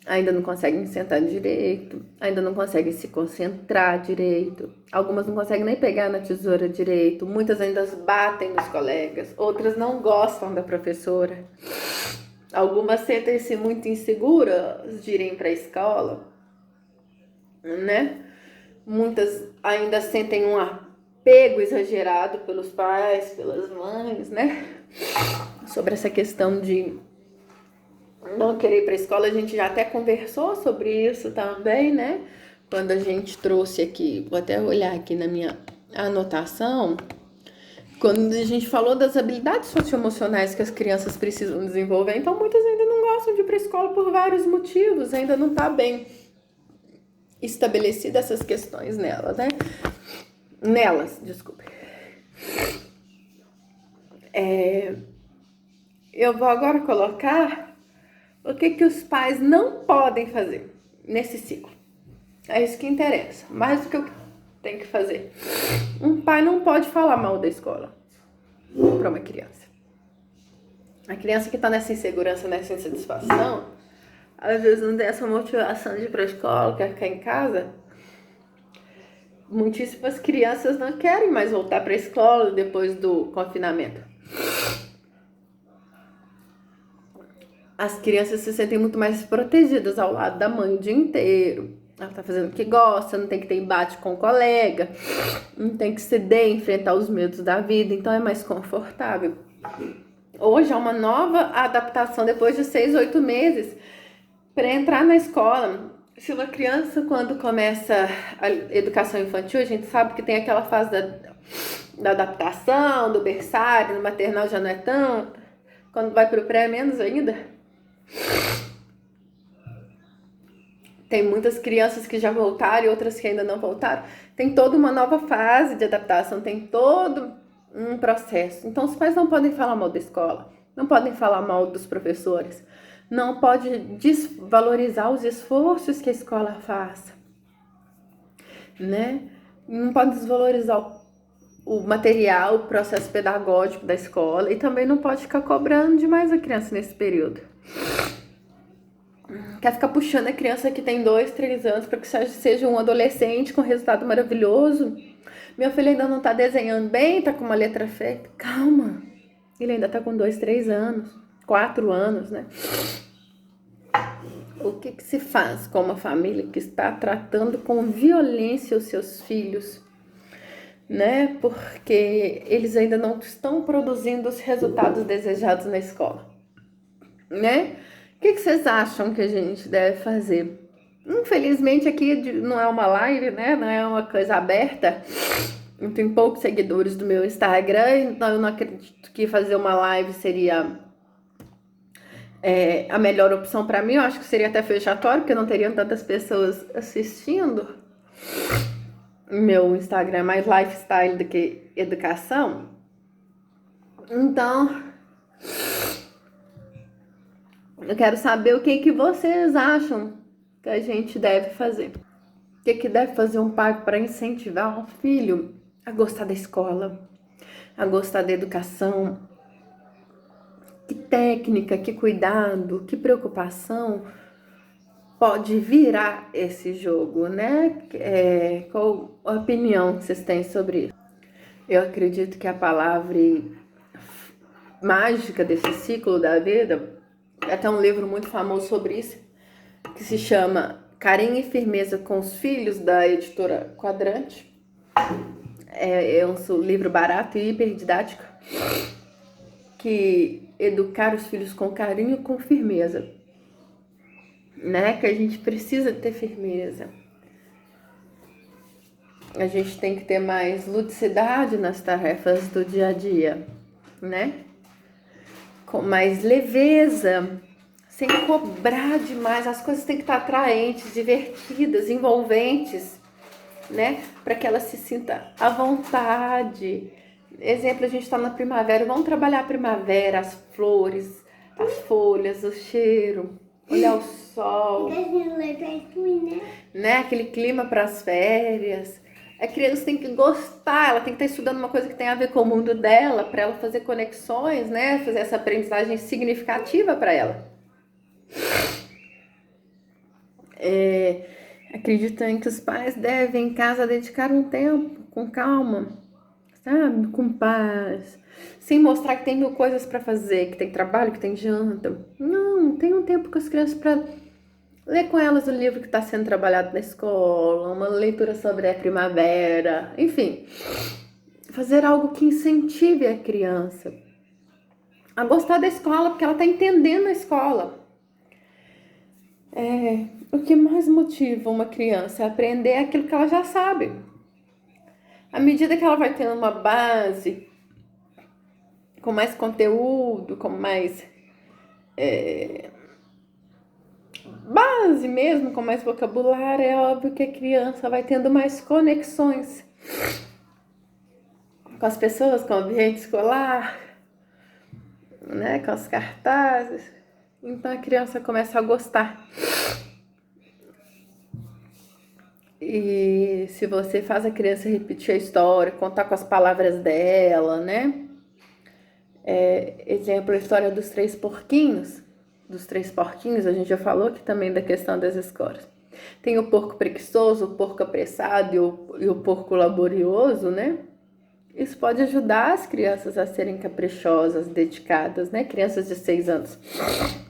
ainda não conseguem sentar direito, ainda não conseguem se concentrar direito. Algumas não conseguem nem pegar na tesoura direito, muitas ainda batem nos colegas, outras não gostam da professora. Algumas sentem-se muito inseguras de irem para a escola, né? Muitas ainda sentem um apego exagerado pelos pais, pelas mães, né? Sobre essa questão de não querer ir para a escola, a gente já até conversou sobre isso também, né? Quando a gente trouxe aqui, vou até olhar aqui na minha anotação, quando a gente falou das habilidades socioemocionais que as crianças precisam desenvolver, então muitas ainda não gostam de ir para a escola por vários motivos, ainda não está bem estabelecida essas questões nelas, né? Desculpe. Eu vou agora colocar o que os pais não podem fazer nesse ciclo. É isso que interessa, mais do que o que tem que fazer. Um pai não pode falar mal da escola para uma criança. A criança que está nessa insegurança, nessa insatisfação, às vezes não tem essa motivação de ir para a escola, quer ficar em casa. Muitíssimas crianças não querem mais voltar para a escola depois do confinamento. As crianças se sentem muito mais protegidas ao lado da mãe o dia inteiro. Ela tá fazendo o que gosta, não tem que ter embate com o colega, não tem que ceder, enfrentar os medos da vida, então é mais confortável. Hoje há uma nova adaptação depois de 6, 8 meses para entrar na escola. Se uma criança, quando começa a educação infantil, a gente sabe que tem aquela fase da adaptação, do berçário, no maternal já não é tanto, quando vai para o pré é menos ainda. Tem muitas crianças que já voltaram e outras que ainda não voltaram. Tem toda uma nova fase de adaptação, tem todo um processo. Então, os pais não podem falar mal da escola, não podem falar mal dos professores, não pode desvalorizar os esforços que a escola faz, né? Não pode desvalorizar o material, o processo pedagógico da escola e também não pode ficar cobrando demais a criança nesse período. Quer ficar puxando a criança que tem 2, 3 anos para que seja um adolescente com resultado maravilhoso. Meu filho ainda não tá desenhando bem, tá com uma letra feia. Calma, ele ainda tá com 2, 3 anos, 4 anos, né? O que se faz com uma família que está tratando com violência os seus filhos, né? Porque eles ainda não estão produzindo os resultados desejados na escola, né? O que vocês acham que a gente deve fazer? Infelizmente aqui não é uma live, né? Não é uma coisa aberta. Eu tenho poucos seguidores do meu Instagram, então eu não acredito que fazer uma live seria a melhor opção para mim. Eu acho que seria até fechatório, porque não teriam tantas pessoas assistindo. Meu Instagram é mais lifestyle do que educação. Então, eu quero saber o que vocês acham que a gente deve fazer. O que deve fazer um pai para incentivar um filho a gostar da escola, a gostar da educação? Que técnica, que cuidado, que preocupação pode virar esse jogo, né? Qual a opinião que vocês têm sobre isso? Eu acredito que a palavra mágica desse ciclo da vida, até um livro muito famoso sobre isso, que se chama Carinho e Firmeza com os Filhos, da editora Quadrante. É um livro barato e hiper didático, que educar os filhos com carinho e com firmeza, né? Que a gente precisa ter firmeza. A gente tem que ter mais ludicidade nas tarefas do dia a dia, né? Com mais leveza, sem cobrar demais. As coisas têm que estar atraentes, divertidas, envolventes, né? Para que ela se sinta à vontade. Exemplo, a gente está na primavera, vamos trabalhar a primavera, as flores, as folhas, o cheiro, olhar o sol, né? Aquele clima para as férias. A criança tem que gostar, ela tem que estar estudando uma coisa que tem a ver com o mundo dela, para ela fazer conexões, né? Fazer essa aprendizagem significativa para ela. Acredito em que os pais devem, em casa, dedicar um tempo com calma, sabe? Com paz, sem mostrar que tem mil coisas para fazer, que tem trabalho, que tem janta. Não, tem um tempo com as crianças para ler com elas o livro que está sendo trabalhado na escola, uma leitura sobre a primavera, enfim, fazer algo que incentive a criança a gostar da escola, porque ela está entendendo a escola. O que mais motiva uma criança a aprender é aquilo que ela já sabe. À medida que ela vai tendo uma base, com mais conteúdo, com mais base mesmo, com mais vocabulário, é óbvio que a criança vai tendo mais conexões com as pessoas, com o ambiente escolar, né, com os cartazes. Então a criança começa a gostar. E se você faz a criança repetir a história, contar com as palavras dela, né? Exemplo, a história dos três porquinhos. Dos três porquinhos, a gente já falou aqui também da questão das escolas. Tem o porco preguiçoso, o porco apressado e o porco laborioso, né? Isso pode ajudar as crianças a serem caprichosas, dedicadas, né? Crianças de 6 anos.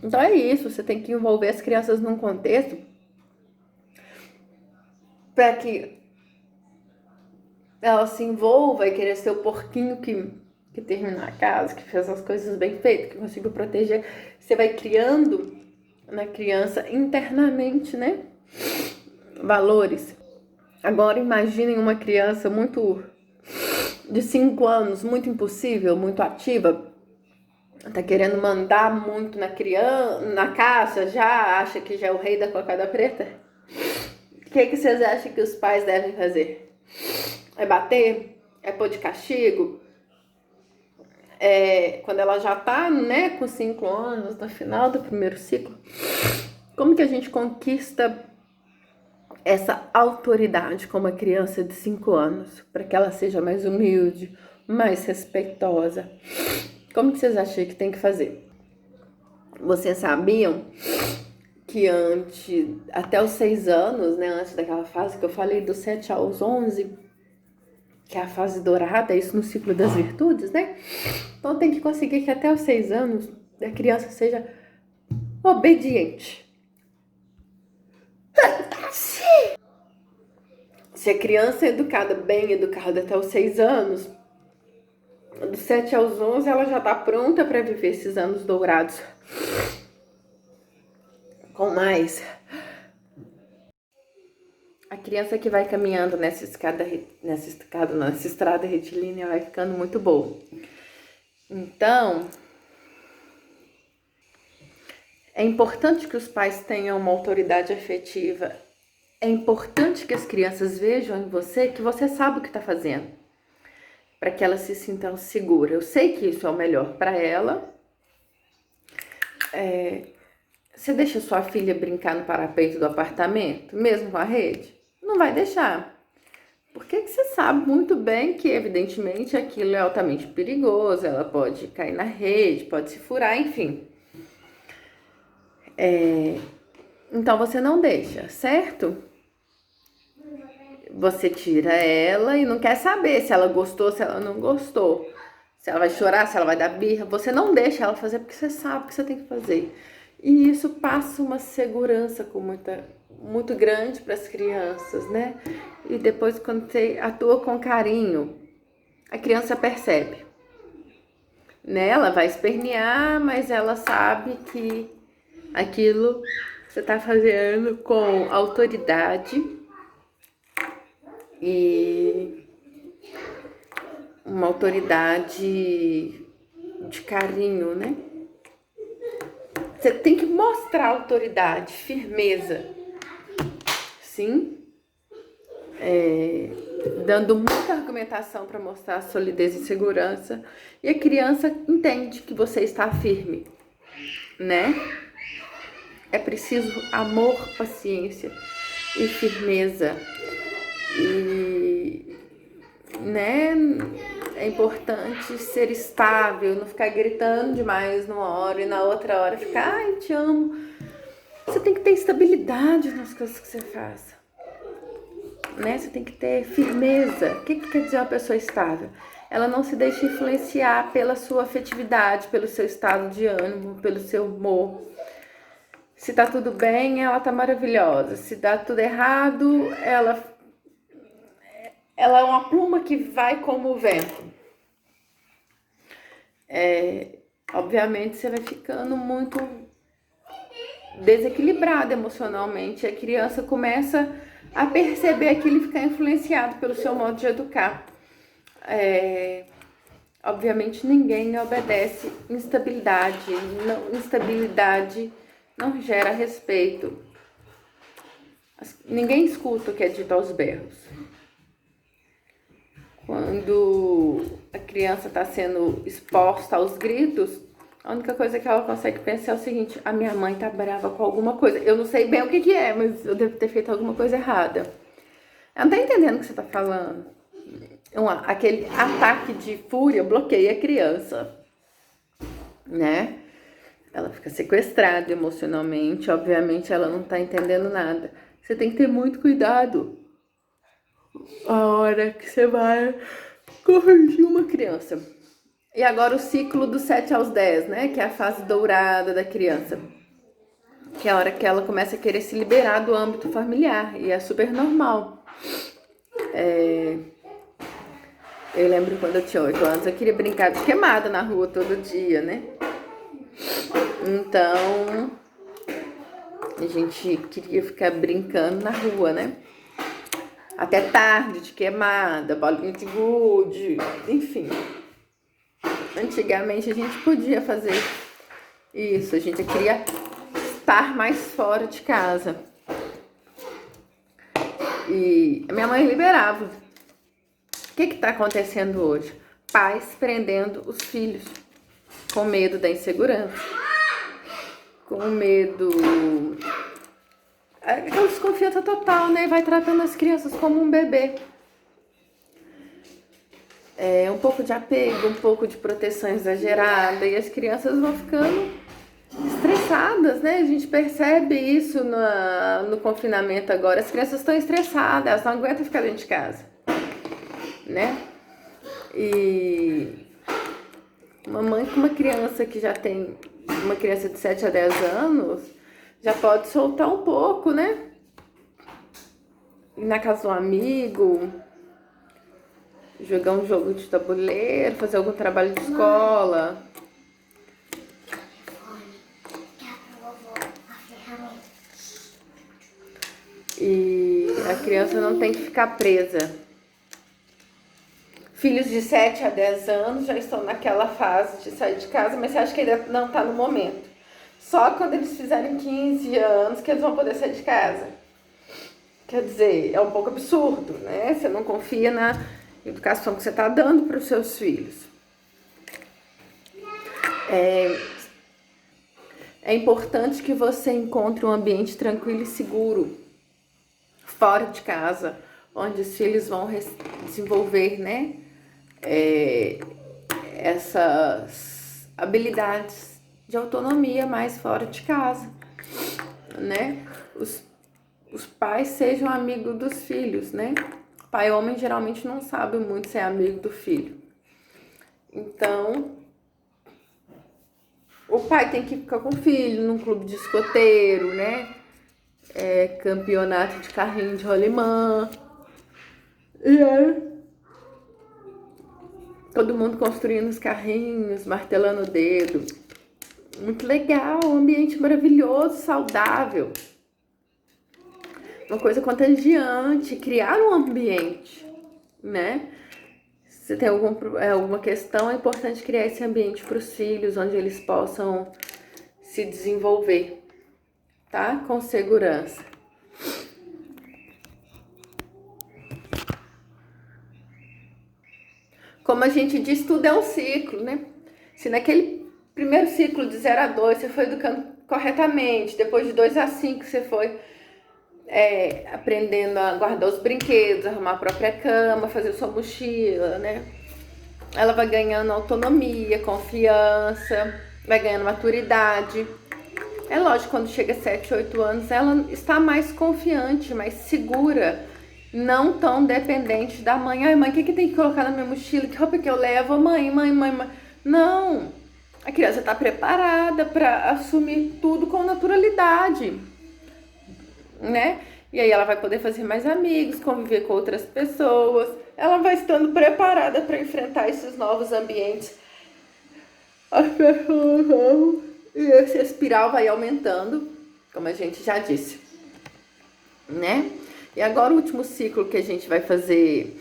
Então é isso, você tem que envolver as crianças num contexto para que ela se envolva e querer ser o porquinho que termina a casa, que fez as coisas bem feitas, que conseguiu proteger. Você vai criando na criança internamente, né? Valores. Agora imaginem uma criança de 5 anos, muito impossível, muito ativa, tá querendo mandar muito na caixa, já acha que já é o rei da cocada preta. O que vocês acham que os pais devem fazer? É bater? É pôr de castigo? Quando ela já tá, né, com 5 anos, no final do primeiro ciclo? Como que a gente conquista essa autoridade com uma criança de 5 anos, para que ela seja mais humilde, mais respeitosa? Como que vocês acham que tem que fazer? Vocês sabiam que até os 6 anos, né, antes daquela fase que eu falei, dos 7 aos 11, que é a fase dourada, isso no ciclo das virtudes, né? Então tem que conseguir que até os 6 anos a criança seja obediente. Se a criança é educada, bem educada até os 6 anos, dos 7 aos 11 ela já está pronta para viver esses anos dourados. Com mais. A criança que vai caminhando nessa estrada retilínea vai ficando muito boa. Então, é importante que os pais tenham uma autoridade afetiva. É importante que as crianças vejam em você que você sabe o que está fazendo, para que elas se sintam seguras. Eu sei que isso é o melhor para ela. Você deixa sua filha brincar no parapeito do apartamento, mesmo com a rede? Não vai deixar. Porque você sabe muito bem que, evidentemente, aquilo é altamente perigoso. Ela pode cair na rede, pode se furar, enfim. Então você não deixa, certo? Você tira ela e não quer saber se ela gostou, se ela não gostou. Se ela vai chorar, se ela vai dar birra. Você não deixa ela fazer porque você sabe o que você tem que fazer. E isso passa uma segurança muito grande para as crianças, né? E depois, quando você atua com carinho, a criança percebe. Né? Ela vai espernear, mas ela sabe que aquilo você está fazendo com autoridade e uma autoridade de carinho, né? Você tem que mostrar autoridade, firmeza, sim, dando muita argumentação para mostrar solidez e segurança, e a criança entende que você está firme, né? É preciso amor, paciência e firmeza. E né? É importante ser estável, não ficar gritando demais numa hora e na outra hora ficar, ai, te amo. Você tem que ter estabilidade nas coisas que você faz, né? Você tem que ter firmeza. O que quer dizer uma pessoa estável? Ela não se deixa influenciar pela sua afetividade, pelo seu estado de ânimo, pelo seu humor. Se tá tudo bem, ela tá maravilhosa. Se dá tudo errado, ela é uma pluma que vai como o vento. Obviamente você vai ficando muito desequilibrada emocionalmente. A criança começa a perceber aquilo e ficar influenciado pelo seu modo de educar. Obviamente ninguém obedece instabilidade. Instabilidade não gera respeito. Ninguém escuta o que é dito aos berros. Quando a criança está sendo exposta aos gritos, a única coisa que ela consegue pensar é o seguinte: a minha mãe tá brava com alguma coisa. Eu não sei bem o que é, mas eu devo ter feito alguma coisa errada. Ela não tá entendendo o que você tá falando. Aquele ataque de fúria bloqueia a criança, né? Ela fica sequestrada emocionalmente, obviamente ela não tá entendendo nada. Você tem que ter muito cuidado a hora que você vai corrigir uma criança. E agora o ciclo dos 7 aos 10, né? Que é a fase dourada da criança. Que é a hora que ela começa a querer se liberar do âmbito familiar. E é super normal. Eu lembro quando eu tinha 8 anos, eu queria brincar de queimada na rua todo dia, né? Então, a gente queria ficar brincando na rua, né? Até tarde, de queimada, bolinha de gude, enfim. Antigamente a gente podia fazer isso, a gente queria estar mais fora de casa. E a minha mãe liberava. O que está acontecendo hoje? Pais prendendo os filhos com medo da insegurança, com medo, aquela desconfiança total, né? Vai tratando as crianças como um bebê. Um pouco de apego, um pouco de proteção exagerada, e as crianças vão ficando estressadas, né? A gente percebe isso no confinamento agora. As crianças estão estressadas, elas não aguentam ficar dentro de casa, né? E uma mãe com uma criança que já tem, uma criança de 7 a 10 anos, já pode soltar um pouco, né? Ir na casa do amigo, jogar um jogo de tabuleiro, fazer algum trabalho de escola. E a criança não tem que ficar presa. Filhos de 7 a 10 anos já estão naquela fase de sair de casa, mas você acha que ainda não está no momento. Só quando eles fizerem 15 anos que eles vão poder sair de casa. Quer dizer, é um pouco absurdo, né? Você não confia na educação que você está dando para os seus filhos. É importante que você encontre um ambiente tranquilo e seguro, fora de casa, onde os filhos vão desenvolver, né? Essas habilidades de autonomia mais fora de casa, né? Os pais sejam amigos dos filhos, né? Pai homem geralmente não sabe muito ser amigo do filho. Então, o pai tem que ficar com o filho num clube de escoteiro, né? Campeonato de carrinho de rolimã. E aí, todo mundo construindo os carrinhos, martelando o dedo. Muito legal, um ambiente maravilhoso, saudável. Uma coisa contagiante, criar um ambiente, né? Se tem alguma questão, é importante criar esse ambiente para os filhos, onde eles possam se desenvolver, tá? Com segurança. Como a gente diz, tudo é um ciclo, né? Se naquele primeiro ciclo de 0 a 2 você foi educando corretamente, depois de 2 a 5 você foi aprendendo a guardar os brinquedos, arrumar a própria cama, fazer sua mochila, né? Ela vai ganhando autonomia, confiança, vai ganhando maturidade. É lógico, quando chega a 7, 8 anos, ela está mais confiante, mais segura, não tão dependente da mãe. Ai, mãe, o que tem que colocar na minha mochila? Que roupa que eu levo? Mãe. Não! A criança está preparada para assumir tudo com naturalidade, né? E aí ela vai poder fazer mais amigos, conviver com outras pessoas. Ela vai estando preparada para enfrentar esses novos ambientes. As pessoas, e essa espiral vai aumentando, como a gente já disse, né? E agora o último ciclo que a gente vai fazer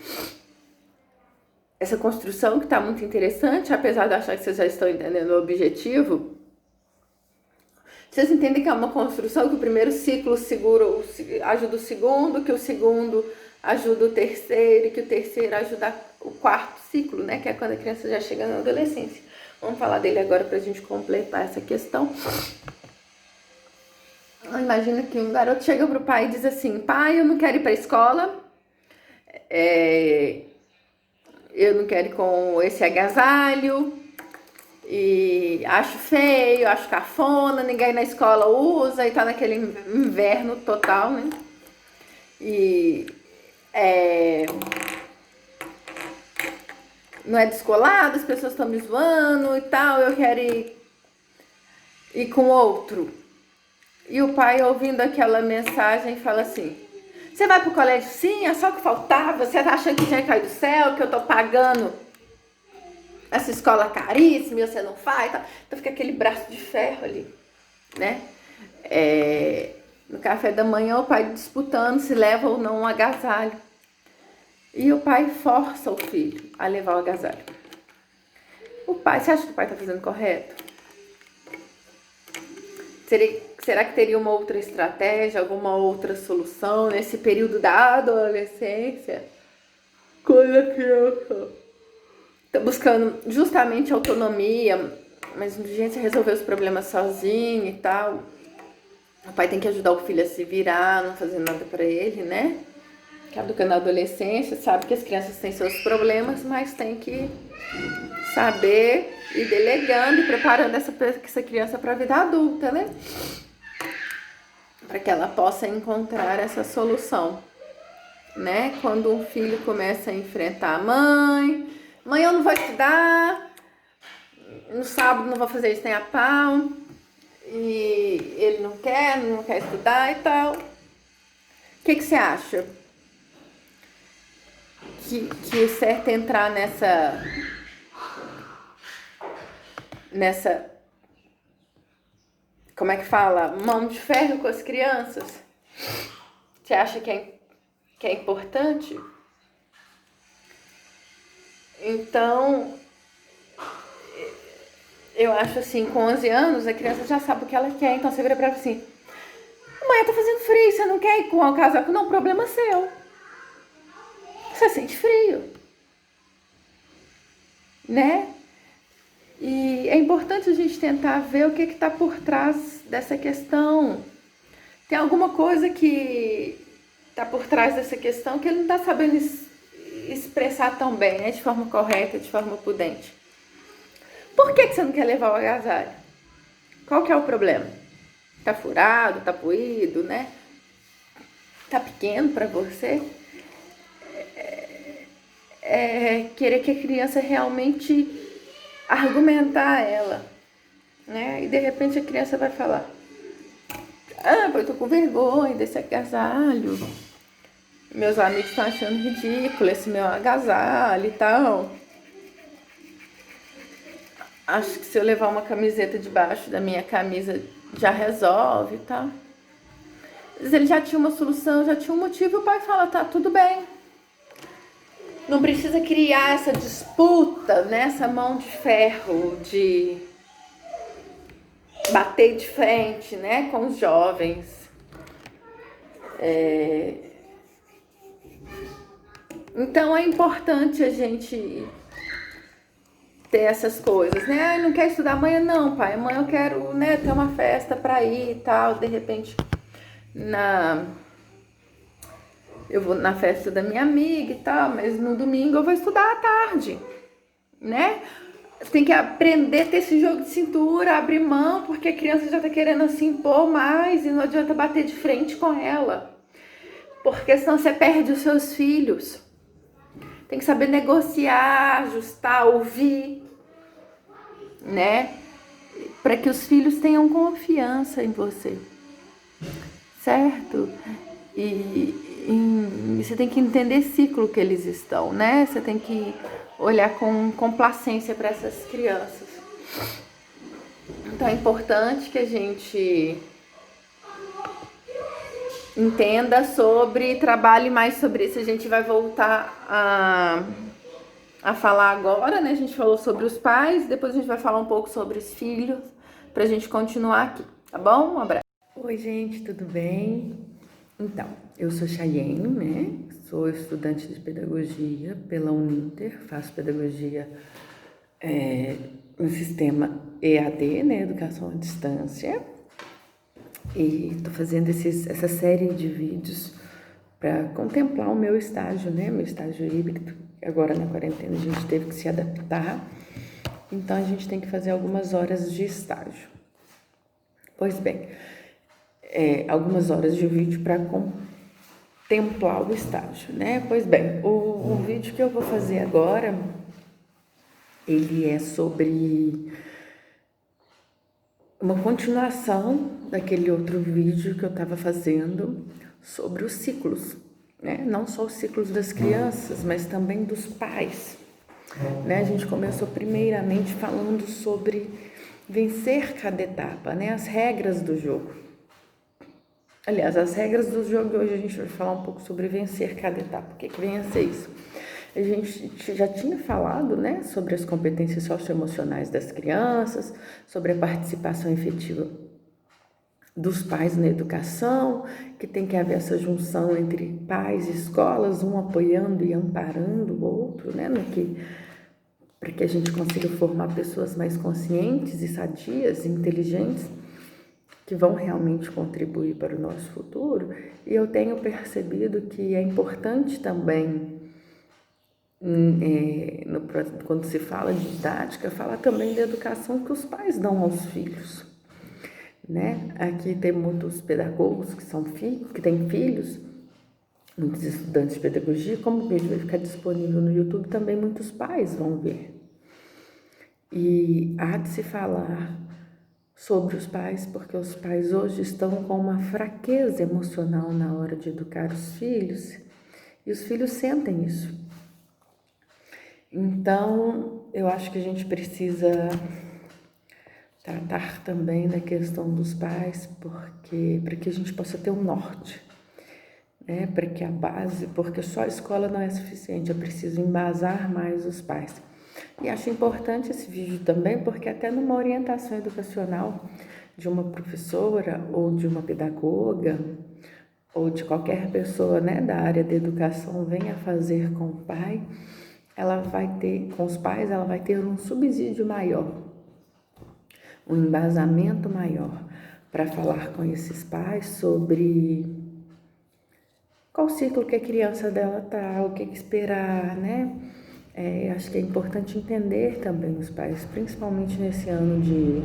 essa construção, que está muito interessante, apesar de achar que vocês já estão entendendo o objetivo. Vocês entendem que é uma construção, que o primeiro ciclo ajuda o segundo, que o segundo ajuda o terceiro, e que o terceiro ajuda o quarto ciclo, né? Que é quando a criança já chega na adolescência. Vamos falar dele agora para a gente completar essa questão. Imagina que um garoto chega pro pai e diz assim: pai, eu não quero ir para a escola, eu não quero ir com esse agasalho, e acho feio, acho cafona, ninguém na escola usa, e tá naquele inverno total, né? E não é descolado, as pessoas estão me zoando e tal, eu quero ir com outro. E o pai, ouvindo aquela mensagem, fala assim: você vai pro colégio? Sim, é só o que faltava. Você tá achando que tinha caído do céu, que eu tô pagando essa escola caríssima e você não faz? Tá? Então fica aquele braço de ferro ali, né? No café da manhã, o pai disputando se leva ou não um agasalho. E o pai força o filho a levar o agasalho. Você acha que o pai tá fazendo correto? Será que teria uma outra estratégia, alguma outra solução nesse período da adolescência? Quando a criança tá buscando justamente autonomia, mas gente resolver os problemas sozinho e tal. O pai tem que ajudar o filho a se virar, não fazer nada pra ele, né? Que na adolescência, sabe que as crianças têm seus problemas, mas tem que saber ir delegando e preparando essa criança para a vida adulta, né? Para que ela possa encontrar essa solução, né? Quando um filho começa a enfrentar a mãe, eu não vou estudar, no sábado não vou fazer isso nem a pau, e ele não quer estudar e tal. O que você acha? Que é certo entrar nessa, como é que fala? Mão de ferro com as crianças? Você acha que é importante? Então, eu acho assim, com 11 anos, a criança já sabe o que ela quer. Então você vira pra ela assim: mãe, tá fazendo frio, você não quer ir com o casaco? Não, problema seu. Você sente frio, né? E é importante a gente tentar ver o que está por trás dessa questão. Tem alguma coisa que está por trás dessa questão que ele não está sabendo expressar tão bem, né? De forma correta, de forma prudente. Por que você não quer levar o agasalho? Qual que é o problema? Tá furado, tá poído, né? Tá pequeno para você? Querer que a criança realmente argumentar ela, né? E de repente a criança vai falar: eu tô com vergonha desse agasalho, meus amigos estão achando ridículo esse meu agasalho e tal. Acho que se eu levar uma camiseta debaixo da minha camisa já resolve e tal. Mas ele já tinha uma solução, já tinha um motivo, o pai fala: tá, tudo bem. Não precisa criar essa disputa, né? Essa mão de ferro, de bater de frente, né? Com os jovens. Então é importante a gente ter essas coisas, né? Não quer estudar amanhã? Não, pai. Amanhã eu quero, né, ter uma festa pra ir e tal. De repente, eu vou na festa da minha amiga e tal, mas no domingo eu vou estudar à tarde, né? Tem que aprender a ter esse jogo de cintura, abrir mão, porque a criança já tá querendo se impor mais e não adianta bater de frente com ela. Porque senão você perde os seus filhos. Tem que saber negociar, ajustar, ouvir, né? Para que os filhos tenham confiança em você, certo? E você tem que entender o ciclo que eles estão, né? Você tem que olhar com complacência para essas crianças. Então é importante que a gente entenda sobre, trabalhe mais sobre isso. A gente vai voltar a falar agora, né? A gente falou sobre os pais, depois a gente vai falar um pouco sobre os filhos, pra gente continuar aqui, tá bom? Um abraço. Oi, gente, tudo bem? Então, eu sou Chayenne, né? Sou estudante de pedagogia pela Uninter, faço pedagogia no sistema EAD, né? Educação à distância. E tô fazendo essa série de vídeos para contemplar o meu estágio, né? Meu estágio híbrido. Agora na quarentena a gente teve que se adaptar. Então a gente tem que fazer algumas horas de estágio. Pois bem, algumas horas de vídeo para contemplar o estágio, né? Pois bem, o vídeo que eu vou fazer agora, ele é sobre uma continuação daquele outro vídeo que eu estava fazendo sobre os ciclos, né? Não só os ciclos das crianças, mas também dos pais, né? A gente começou primeiramente falando sobre vencer cada etapa, né? As regras do jogo. Aliás, as regras do jogo, hoje a gente vai falar um pouco sobre vencer cada etapa. O que vem a ser isso? A gente já tinha falado, né, sobre as competências socioemocionais das crianças, sobre a participação efetiva dos pais na educação, que tem que haver essa junção entre pais e escolas, um apoiando e amparando o outro, né, para que a gente consiga formar pessoas mais conscientes e sadias, inteligentes, que vão realmente contribuir para o nosso futuro. E eu tenho percebido que é importante também, quando se fala de didática, falar também da educação que os pais dão aos filhos, né? Aqui tem muitos pedagogos que têm filhos, muitos estudantes de pedagogia. Como o vídeo vai ficar disponível no YouTube, também muitos pais vão ver. E há de se falar sobre os pais, porque os pais hoje estão com uma fraqueza emocional na hora de educar os filhos, e os filhos sentem isso. Então, eu acho que a gente precisa tratar também da questão dos pais, porque para que a gente possa ter um norte, né? Para que a base, porque só a escola não é suficiente, é preciso embasar mais os pais. E acho importante esse vídeo também, porque até numa orientação educacional de uma professora ou de uma pedagoga ou de qualquer pessoa, né, da área da educação venha fazer com o pai, com os pais, ela vai ter um subsídio maior, um embasamento maior para falar com esses pais sobre qual ciclo que a criança dela tá, o que esperar, né? Acho que é importante entender também os pais, principalmente nesse ano de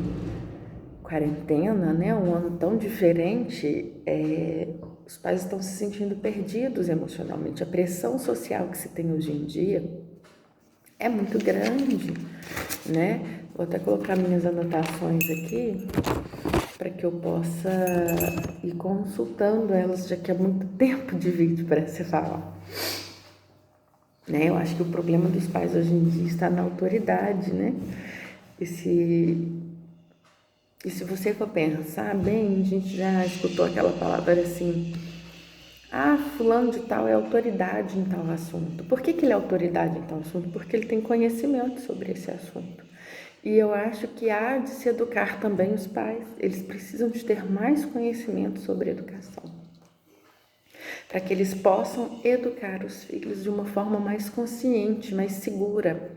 quarentena, né? Um ano tão diferente, os pais estão se sentindo perdidos emocionalmente. A pressão social que se tem hoje em dia é muito grande, né? Vou até colocar minhas anotações aqui para que eu possa ir consultando elas, já que é muito tempo de vídeo para se falar. Né? Eu acho que o problema dos pais hoje em dia está na autoridade, né? E se você for pensar bem, a gente já escutou aquela palavra assim: fulano de tal é autoridade em tal assunto. Por que ele é autoridade em tal assunto? Porque ele tem conhecimento sobre esse assunto. E eu acho que há de se educar também os pais. Eles precisam de ter mais conhecimento sobre educação, para que eles possam educar os filhos de uma forma mais consciente, mais segura.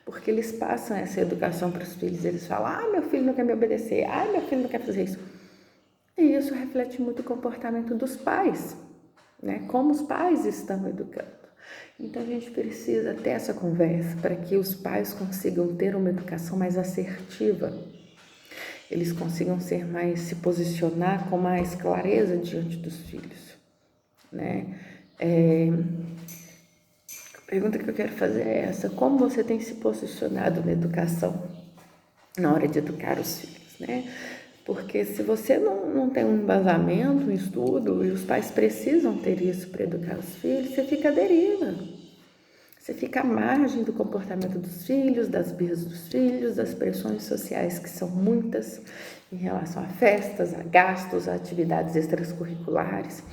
Porque eles passam essa educação para os filhos, eles falam: meu filho não quer me obedecer, meu filho não quer fazer isso. E isso reflete muito o comportamento dos pais, né? Como os pais estão educando. Então a gente precisa ter essa conversa para que os pais consigam ter uma educação mais assertiva, eles consigam se posicionar com mais clareza diante dos filhos, né? A pergunta que eu quero fazer é essa: como você tem se posicionado na educação, na hora de educar os filhos, né? Porque se você não tem um embasamento, um estudo, e os pais precisam ter isso para educar os filhos, você fica à deriva. Você fica à margem do comportamento dos filhos, das birras dos filhos, das pressões sociais que são muitas em relação a festas, a gastos, a atividades extracurriculares.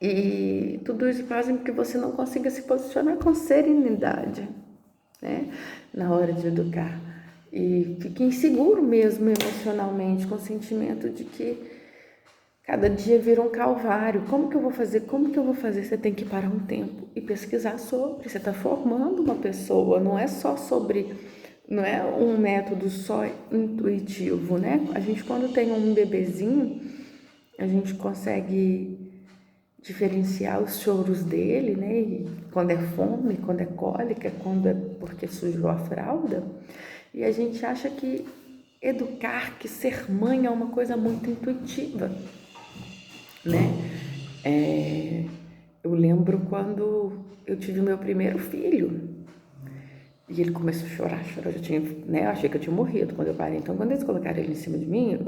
E tudo isso faz com que você não consiga se posicionar com serenidade, né, na hora de educar. E fique inseguro mesmo emocionalmente, com o sentimento de que cada dia vira um calvário. Como que eu vou fazer? Como que eu vou fazer? Você tem que parar um tempo e pesquisar sobre. Você está formando uma pessoa, não é só sobre, não é um método só intuitivo, né? A gente, quando tem um bebezinho, a gente consegue diferenciar os choros dele, né? E quando é fome, quando é cólica, quando é porque sujou a fralda. E a gente acha que educar, que ser mãe é uma coisa muito intuitiva, né? Eu lembro quando eu tive o meu primeiro filho e ele começou a chorar, eu já tinha, né? Eu achei que eu tinha morrido quando eu parei. Então, quando eles colocaram ele em cima de mim,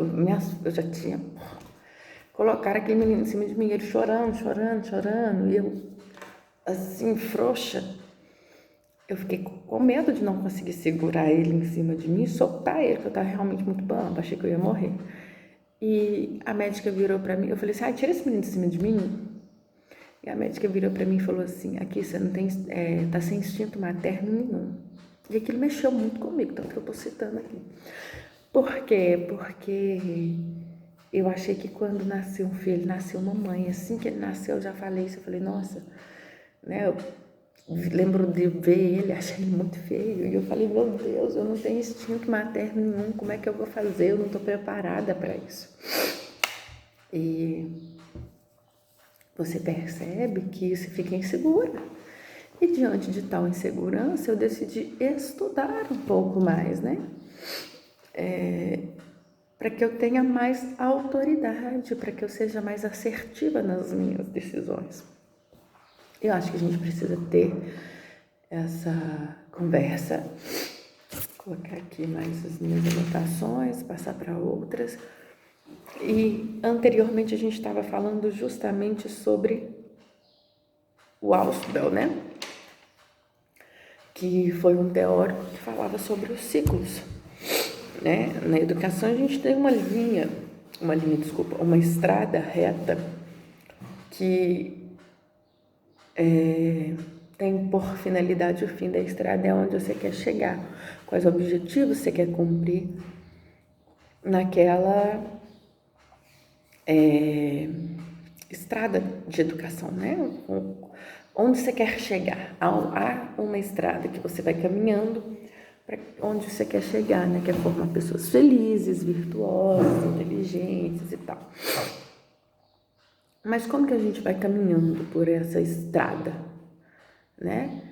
eu já tinha. Colocaram aquele menino em cima de mim, ele chorando, e eu, assim, frouxa. Eu fiquei com medo de não conseguir segurar ele em cima de mim, soltar ele, porque eu tava realmente muito bamba, achei que eu ia morrer. E a médica virou pra mim, eu falei assim: tira esse menino de cima de mim. E a médica virou pra mim e falou assim: aqui você não tem, tá sem instinto materno nenhum. E aquilo mexeu muito comigo, tanto que eu tô citando aqui. Por quê? Porque eu achei que quando nasceu um filho, nasceu uma mãe. Assim que ele nasceu, eu já falei isso. Eu falei, nossa, né? Eu lembro de ver ele, achei ele muito feio. E eu falei, meu Deus, eu não tenho instinto materno nenhum. Como é que eu vou fazer? Eu não estou preparada para isso. E você percebe que você fica insegura. E diante de tal insegurança, eu decidi estudar um pouco mais, né? Para que eu tenha mais autoridade, para que eu seja mais assertiva nas minhas decisões. Eu acho que a gente precisa ter essa conversa. Vou colocar aqui mais as minhas anotações, passar para outras. E anteriormente a gente estava falando justamente sobre o Ausubel, né? Que foi um teórico que falava sobre os ciclos, né? Na educação a gente tem uma estrada reta que tem por finalidade o fim da estrada, é onde você quer chegar, quais objetivos você quer cumprir naquela estrada de educação, né? Onde você quer chegar? Há uma estrada que você vai caminhando para onde você quer chegar, né? Que é formar pessoas felizes, virtuosas, inteligentes e tal. Mas como que a gente vai caminhando por essa estrada, né?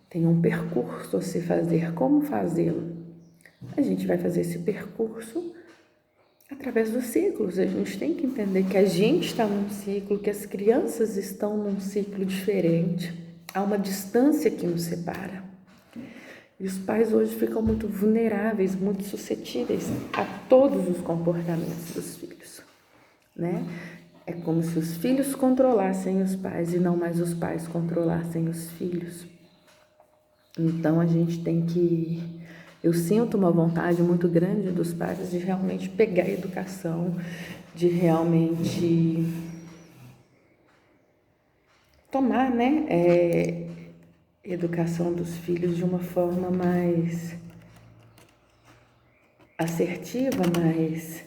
Tem um percurso a se fazer. Como fazê-lo? A gente vai fazer esse percurso através dos ciclos. A gente tem que entender que a gente está num ciclo, que as crianças estão num ciclo diferente. Há uma distância que nos separa. E os pais hoje ficam muito vulneráveis, muito suscetíveis a todos os comportamentos dos filhos, né? É como se os filhos controlassem os pais e não mais os pais controlassem os filhos. Então a gente tem que... Eu sinto uma vontade muito grande dos pais de realmente pegar a educação, de realmente tomar, né, educação dos filhos de uma forma mais assertiva, mais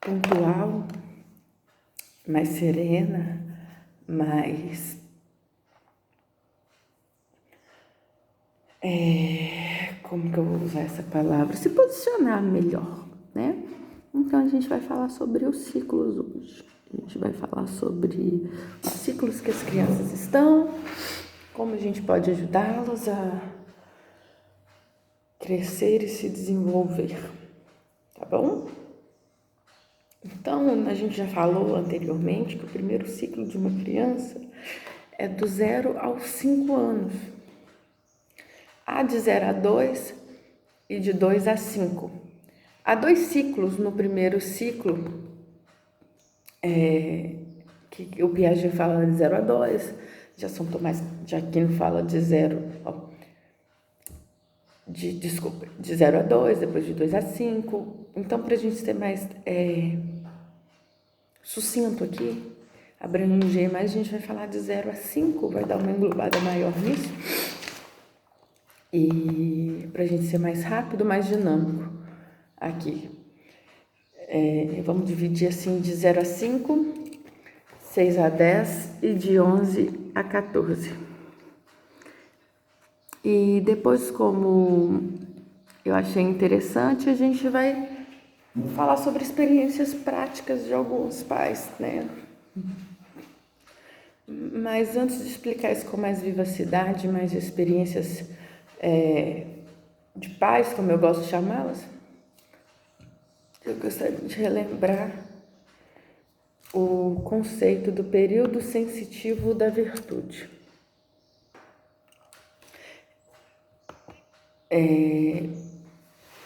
pontual, mais serena, mais como que eu vou usar essa palavra? Se posicionar melhor, né? Então a gente vai falar sobre os ciclos hoje. A gente vai falar sobre os ciclos que as crianças estão, como a gente pode ajudá-las a crescer e se desenvolver, tá bom? Então, a gente já falou anteriormente que o primeiro ciclo de uma criança é do 0 aos 5 anos. Há de 0 a 2 e de 2 a 5. Há 2 ciclos no primeiro ciclo, que o Piaget fala de 0 a 2, já São Tomás de Aquino fala de 0, de 0 a 2, depois de 2 a 5. Então, para a gente ser mais sucinto aqui, abranger mais, a gente vai falar de 0 a 5, vai dar uma englobada maior nisso. E para a gente ser mais rápido, mais dinâmico aqui. Vamos dividir assim de 0 a 5, 6 a 10 e de 11 a 14. E depois, como eu achei interessante, a gente vai falar sobre experiências práticas de alguns pais, né? Mas antes de explicar isso com mais vivacidade, mais experiências de pais, como eu gosto de chamá-las, eu gostaria de relembrar o conceito do período sensitivo da virtude.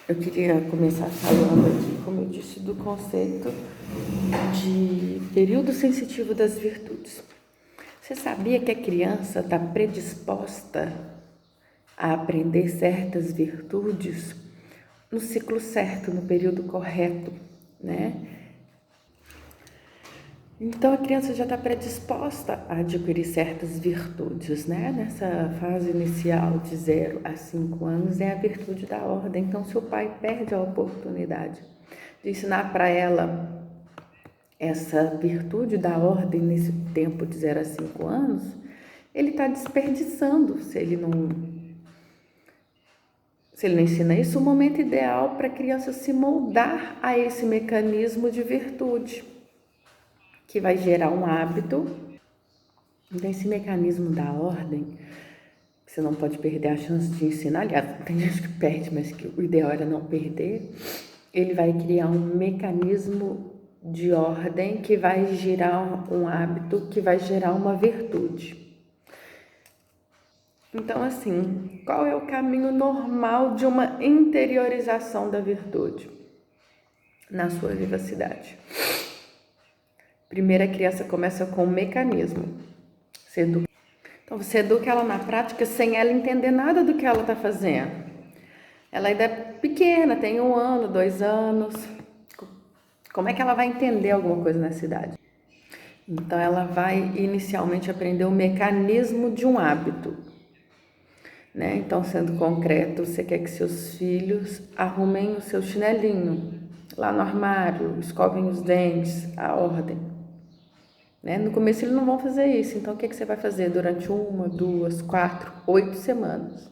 Eu queria começar falando aqui, como eu disse, do conceito de período sensitivo das virtudes. Você sabia que a criança está predisposta a aprender certas virtudes no ciclo certo, no período correto, né? Então a criança já está predisposta a adquirir certas virtudes, né? Nessa fase inicial de 0 a 5 anos é a virtude da ordem. Então, se o pai perde a oportunidade de ensinar para ela essa virtude da ordem nesse tempo de 0 a 5 anos, ele está desperdiçando se ele não ensina isso. O momento ideal para a criança se moldar a esse mecanismo de virtude, que vai gerar um hábito. Então, esse mecanismo da ordem, você não pode perder a chance de ensinar. Aliás, tem gente que perde, mas que o ideal era não perder. Ele vai criar um mecanismo de ordem que vai gerar um hábito, que vai gerar uma virtude. Então, assim, qual é o caminho normal de uma interiorização da virtude na sua vivacidade? Primeiro, a criança começa com um mecanismo. Então, você educa ela na prática sem ela entender nada do que ela está fazendo. Ela ainda é pequena, tem 1 ano, 2 anos. Como é que ela vai entender alguma coisa nessa idade? Então, ela vai inicialmente aprender o mecanismo de um hábito, né? Então, sendo concreto, você quer que seus filhos arrumem o seu chinelinho lá no armário, escovem os dentes, a ordem, né? No começo eles não vão fazer isso, então o que você vai fazer durante 1, 2, 4, 8 semanas?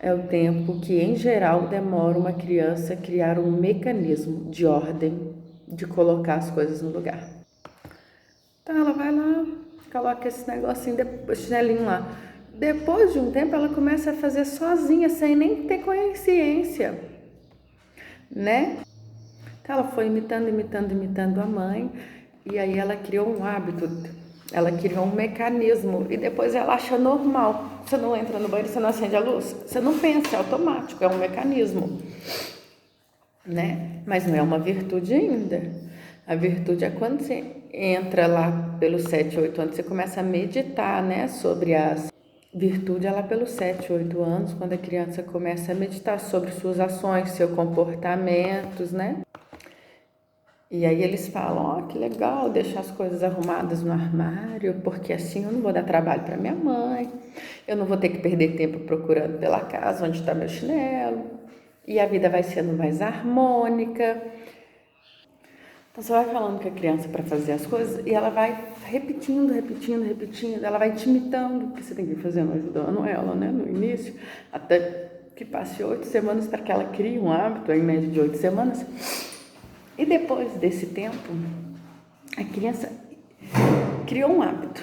É o tempo que, em geral, demora uma criança criar um mecanismo de ordem, de colocar as coisas no lugar. Então ela vai lá, coloca esse negocinho, chinelinho lá. Depois de um tempo ela começa a fazer sozinha, sem nem ter consciência, né? Então ela foi imitando a mãe, e aí ela criou um hábito, ela criou um mecanismo, e depois ela acha normal. Você não entra no banheiro, você não acende a luz, você não pensa, é automático, é um mecanismo, né? Mas não é uma virtude ainda. A virtude é quando você entra lá pelos 7, 8 anos, você começa a meditar, né, sobre as virtudes. É lá pelos 7, 8 anos, quando a criança começa a meditar sobre suas ações, seus comportamentos, né? E aí eles falam, que legal deixar as coisas arrumadas no armário, porque assim eu não vou dar trabalho para minha mãe, eu não vou ter que perder tempo procurando pela casa onde está meu chinelo, e a vida vai sendo mais harmônica. Então você vai falando com a criança para fazer as coisas e ela vai repetindo, ela vai te imitando, porque você tem que ir fazendo, ajudando ela, né, no início, até que passe 8 semanas para que ela crie um hábito, em média de 8 semanas. E depois desse tempo, A criança criou um hábito,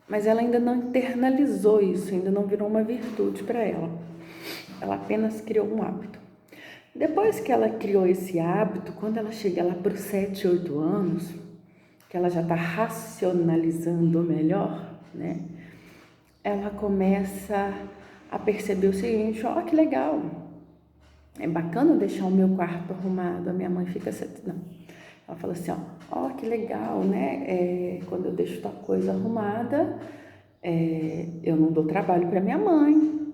mas ela ainda não internalizou isso, ainda não virou uma virtude para ela. Ela apenas criou um hábito. Depois que ela criou esse hábito, quando ela chega lá para os 7, 8 anos, que ela já está racionalizando melhor, né? Ela começa a perceber o seguinte: ó, que legal, é bacana deixar o meu quarto arrumado. A minha mãe fica assim, não. Ela fala assim, ó, que legal, né? Quando eu deixo tal coisa arrumada, eu não dou trabalho para minha mãe.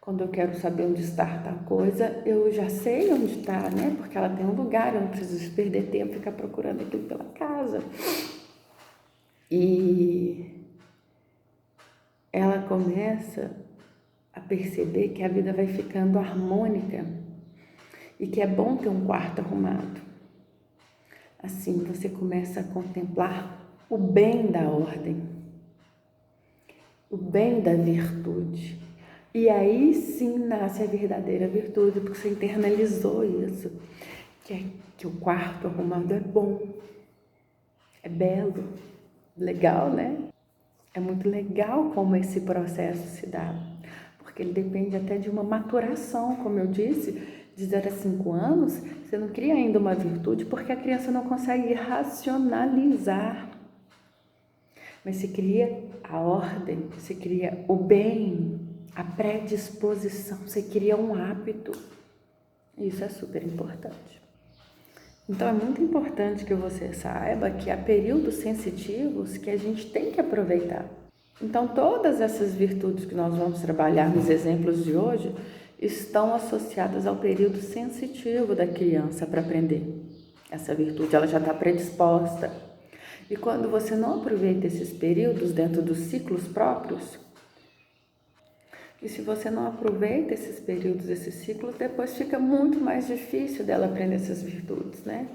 Quando eu quero saber onde está tal coisa, eu já sei onde está, né? Porque ela tem um lugar, eu não preciso perder tempo ficar procurando aquilo pela casa. E ela começa a perceber que a vida vai ficando harmônica e que é bom ter um quarto arrumado. Assim você começa a contemplar o bem da ordem, o bem da virtude. E aí sim nasce a verdadeira virtude, porque você internalizou isso, que o quarto arrumado é bom, é belo, legal, né? É muito legal como esse processo se dá, porque ele depende até de uma maturação, como eu disse, de 0 a 5 anos, você não cria ainda uma virtude porque a criança não consegue racionalizar. Mas se cria a ordem, se cria o bem, a predisposição, você cria um hábito. Isso é super importante. Então é muito importante que você saiba que há períodos sensitivos que a gente tem que aproveitar. Então todas essas virtudes que nós vamos trabalhar nos exemplos de hoje estão associadas ao período sensitivo da criança para aprender. Essa virtude ela já está predisposta. E quando você não aproveita esses períodos dentro dos ciclos próprios, e se você não aproveita esses períodos, esses ciclos, depois fica muito mais difícil dela aprender essas virtudes, né?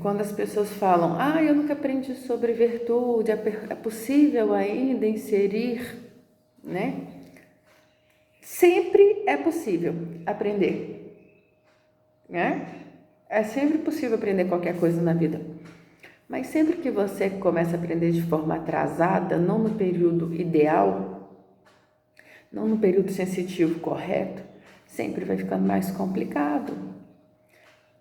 Quando as pessoas falam, eu nunca aprendi sobre virtude, é possível ainda inserir, né? Sempre é possível aprender, né? É sempre possível aprender qualquer coisa na vida. Mas sempre que você começa a aprender de forma atrasada, não no período ideal, não no período sensitivo correto, sempre vai ficando mais complicado.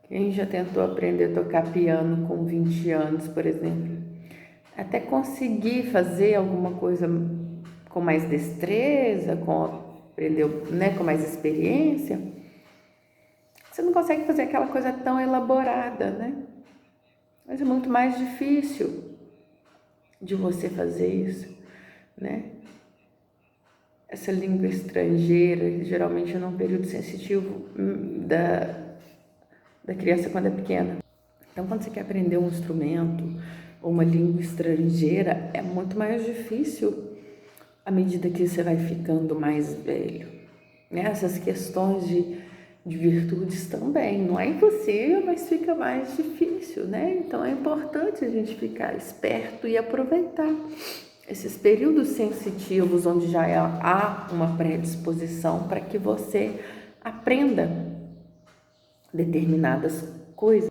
Quem já tentou aprender a tocar piano com 20 anos, por exemplo, até conseguir fazer alguma coisa com mais destreza, aprender, né, com mais experiência, você não consegue fazer aquela coisa tão elaborada, né? Mas é muito mais difícil de você fazer isso, né? Essa língua estrangeira, geralmente é num período sensitivo da criança quando é pequena. Então, quando você quer aprender um instrumento ou uma língua estrangeira, é muito mais difícil à medida que você vai ficando mais velho, né? Essas questões de virtudes também, não é impossível, mas fica mais difícil, né? Então é importante a gente ficar esperto e aproveitar esses períodos sensitivos onde já há uma predisposição para que você aprenda determinadas coisas.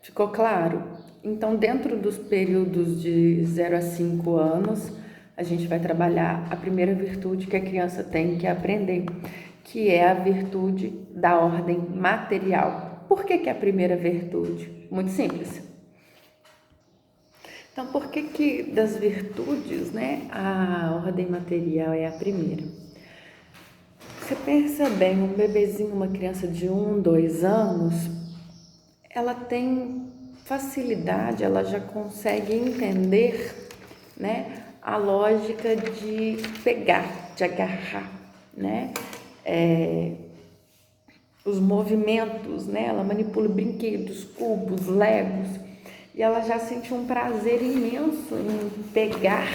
Ficou claro? Então, dentro dos períodos de 0 a 5 anos, a gente vai trabalhar a primeira virtude que a criança tem que aprender, que é a virtude da ordem material. Por que é a primeira virtude? Muito simples. Então, por que das virtudes, né, a ordem material é a primeira? Você pensa bem, um bebezinho, uma criança de 1, 2 anos, ela tem facilidade, ela já consegue entender, né, a lógica de pegar, de agarrar, né, os movimentos, né, ela manipula brinquedos, cubos, legos, e ela já sente um prazer imenso em pegar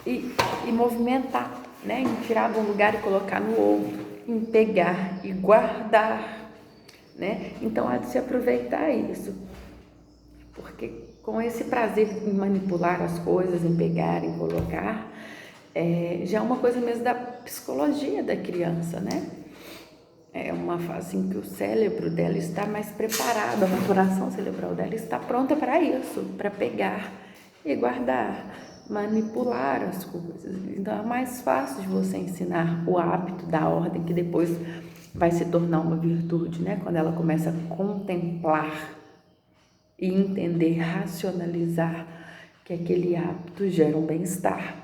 e movimentar, né, em tirar de um lugar e colocar no outro, em pegar e guardar, né, então há de se aproveitar isso, porque com esse prazer em manipular as coisas, em pegar, em colocar, já é uma coisa mesmo da psicologia da criança, né? É uma fase em que o cérebro dela está mais preparado, a maturação cerebral dela está pronta para isso, para pegar e guardar, manipular as coisas. Então é mais fácil de você ensinar o hábito da ordem, que depois vai se tornar uma virtude, né? Quando ela começa a contemplar e entender, racionalizar que aquele hábito gera um bem-estar,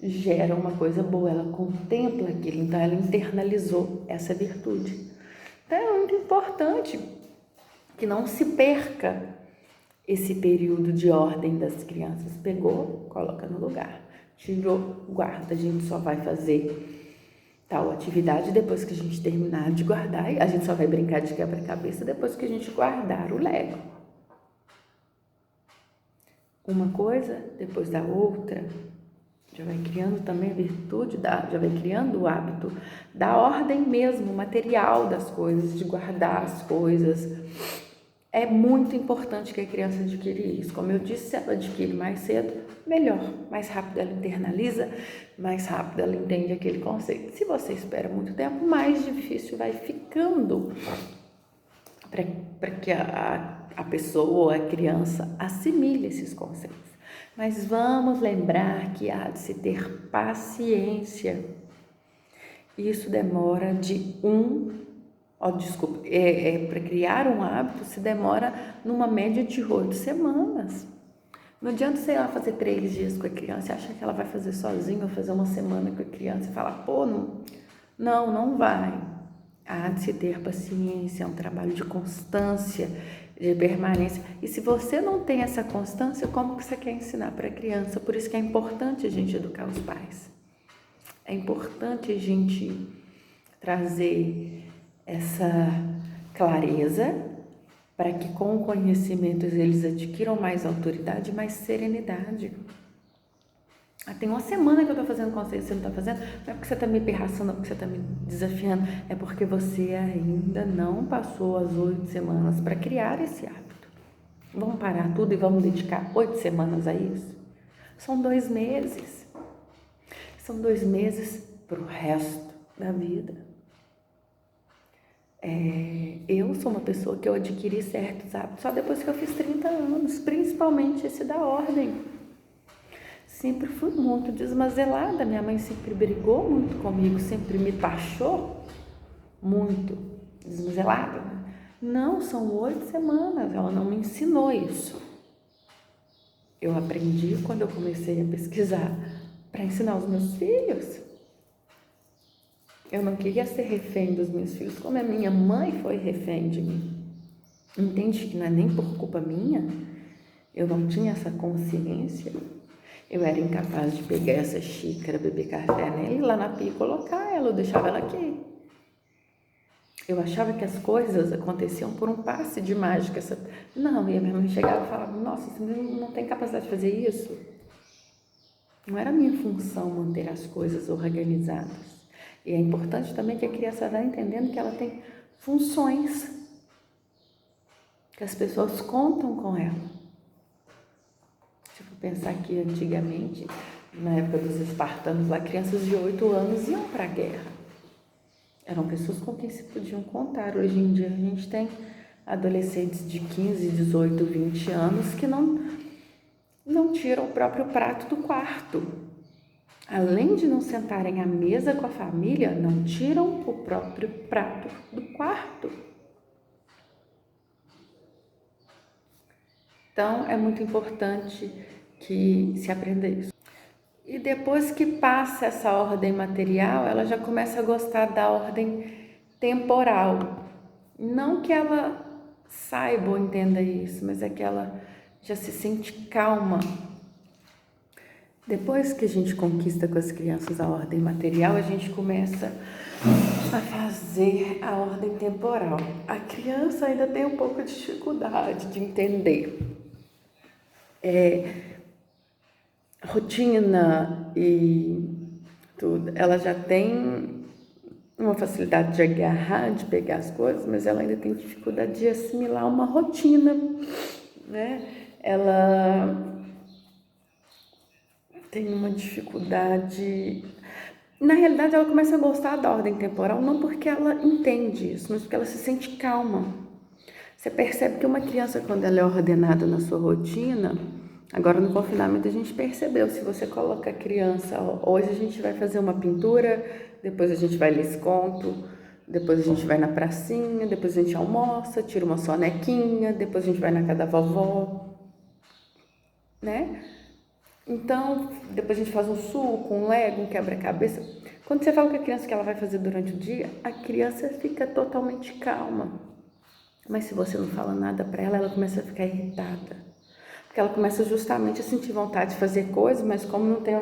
gera uma coisa boa, ela contempla aquilo, então ela internalizou essa virtude. Então é muito importante que não se perca esse período de ordem das crianças. Pegou, coloca no lugar, tirou, guarda. A gente só vai fazer tal atividade depois que a gente terminar de guardar, a gente só vai brincar de quebra-cabeça depois que a gente guardar o Lego. Uma coisa depois da outra, já vai criando também a virtude, já vai criando o hábito da ordem mesmo, material das coisas, de guardar as coisas. É muito importante que a criança adquira isso. Como eu disse, se ela adquire mais cedo, melhor. Mais rápido ela internaliza, mais rápido ela entende aquele conceito. Se você espera muito tempo, mais difícil vai ficando para que a pessoa ou a criança assimile esses conceitos. Mas vamos lembrar que há de se ter paciência. Isso demora para criar um hábito se demora numa média de 8 semanas. Não adianta você ir lá fazer 3 dias com a criança e achar que ela vai fazer sozinha ou fazer uma semana com a criança e falar, pô, não vai. Há de se ter paciência, é um trabalho de constância, de permanência. E se você não tem essa constância, como que você quer ensinar para a criança? Por isso que é importante a gente educar os pais. É importante a gente trazer essa clareza para que com o conhecimento eles adquiram mais autoridade e mais serenidade. Tem uma semana que eu estou fazendo conselho, você não está fazendo, não é porque você está me pirraçando, não é porque você está me desafiando, é porque você ainda não passou as 8 semanas para criar esse hábito. Vamos parar tudo e vamos dedicar 8 semanas a isso? São 2 meses. São 2 meses para o resto da vida. Eu sou uma pessoa que eu adquiri certos hábitos só depois que eu fiz 30 anos, principalmente esse da ordem. Sempre fui muito desmazelada, minha mãe sempre brigou muito comigo, sempre me taxou muito desmazelada. Não, são 8 semanas, ela não me ensinou isso. Eu aprendi quando eu comecei a pesquisar para ensinar os meus filhos. Eu não queria ser refém dos meus filhos, como a minha mãe foi refém de mim. Entende que não é nem por culpa minha? Eu não tinha essa consciência. Eu era incapaz de pegar essa xícara, beber café nela e lá na pia colocar ela, eu deixava ela aqui. Eu achava que as coisas aconteciam por um passe de mágica. Não, e a minha mãe chegava e falava, nossa, você não tem capacidade de fazer isso? Não era minha função manter as coisas organizadas. E é importante também que a criança vá entendendo que ela tem funções, que as pessoas contam com ela. Pensar que antigamente, na época dos espartanos, lá crianças de 8 anos iam para a guerra. Eram pessoas com quem se podiam contar. Hoje em dia a gente tem adolescentes de 15, 18, 20 anos que não tiram o próprio prato do quarto. Além de não sentarem à mesa com a família, não tiram o próprio prato do quarto. Então é muito importante que se aprenda isso. E depois que passa essa ordem material, ela já começa a gostar da ordem temporal. Não que ela saiba ou entenda isso, mas é que ela já se sente calma. Depois que a gente conquista com as crianças a ordem material, a gente começa a fazer a ordem temporal. A criança ainda tem um pouco de dificuldade de entender. Rotina e tudo, ela já tem uma facilidade de agarrar, de pegar as coisas, mas ela ainda tem dificuldade de assimilar uma rotina, né? Ela tem uma dificuldade Na realidade, ela começa a gostar da ordem temporal, não porque ela entende isso, mas porque ela se sente calma. Você percebe que uma criança, quando ela é ordenada na sua rotina, agora no confinamento a gente percebeu, se você coloca a criança, hoje a gente vai fazer uma pintura, depois a gente vai ler conto, depois a gente vai na pracinha, depois a gente almoça, tira uma sonequinha, depois a gente vai na casa da vovó, né? Então, depois a gente faz um suco, um lego, um quebra-cabeça. Quando você fala com a criança que ela vai fazer durante o dia, a criança fica totalmente calma. Mas se você não fala nada para ela, ela começa a ficar irritada. Porque ela começa justamente a sentir vontade de fazer coisas, mas como não tem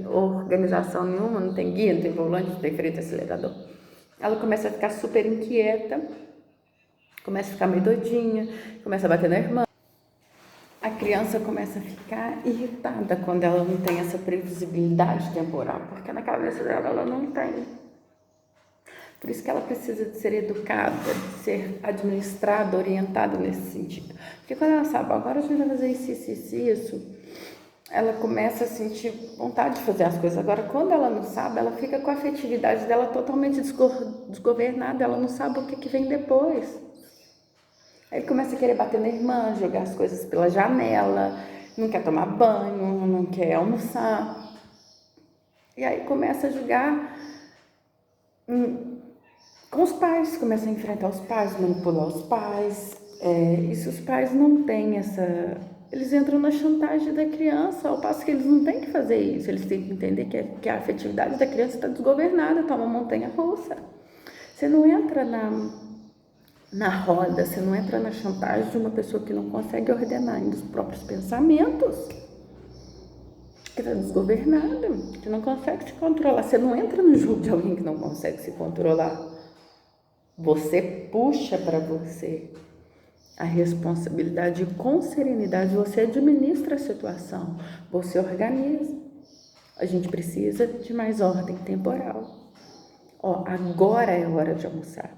organização nenhuma, não tem guia, não tem volante, não tem freio de acelerador, ela começa a ficar super inquieta, começa a ficar meio doidinha, começa a bater na irmã. A criança começa a ficar irritada quando ela não tem essa previsibilidade temporal, porque na cabeça dela ela não tem. Por isso que ela precisa de ser educada, de ser administrada, orientada nesse sentido. Porque quando ela sabe, agora a gente vai fazer isso, ela começa a sentir vontade de fazer as coisas. Agora, quando ela não sabe, ela fica com a afetividade dela totalmente desgovernada, ela não sabe o que vem depois. Aí começa a querer bater na irmã, jogar as coisas pela janela, não quer tomar banho, não quer almoçar. E aí começa a jogar com os pais, começa a enfrentar os pais, manipular os pais. E se os pais não têm essa... Eles entram na chantagem da criança, ao passo que eles não têm que fazer isso. Eles têm que entender que a afetividade da criança está desgovernada, está uma montanha-russa. Você não entra na roda, você não entra na chantagem de uma pessoa que não consegue ordenar ainda os próprios pensamentos, que está desgovernada, que não consegue se controlar. Você não entra no jogo de alguém que não consegue se controlar. Você puxa para você a responsabilidade e com serenidade você administra a situação, você organiza. A gente precisa de mais ordem temporal. Agora é hora de almoçar.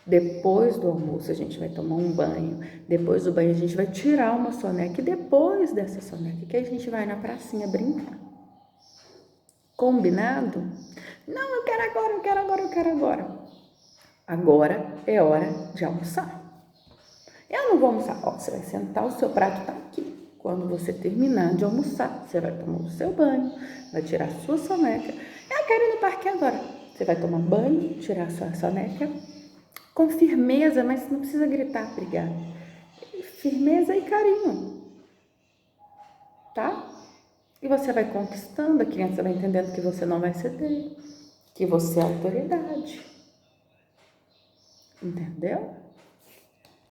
Depois do almoço a gente vai tomar um banho. Depois do banho a gente vai tirar uma soneca. E depois dessa soneca que a gente vai na pracinha brincar. Combinado? Não, eu quero agora. Agora é hora de almoçar. Eu não vou almoçar. Você vai sentar, o seu prato tá aqui. Quando você terminar de almoçar, você vai tomar o seu banho, vai tirar a sua soneca. Eu quero ir no parque agora. Você vai tomar banho, tirar a sua soneca, com firmeza, mas não precisa gritar, brigar. Firmeza e carinho, tá? E você vai conquistando, a criança vai entendendo que você não vai ceder, que você é autoridade. Entendeu?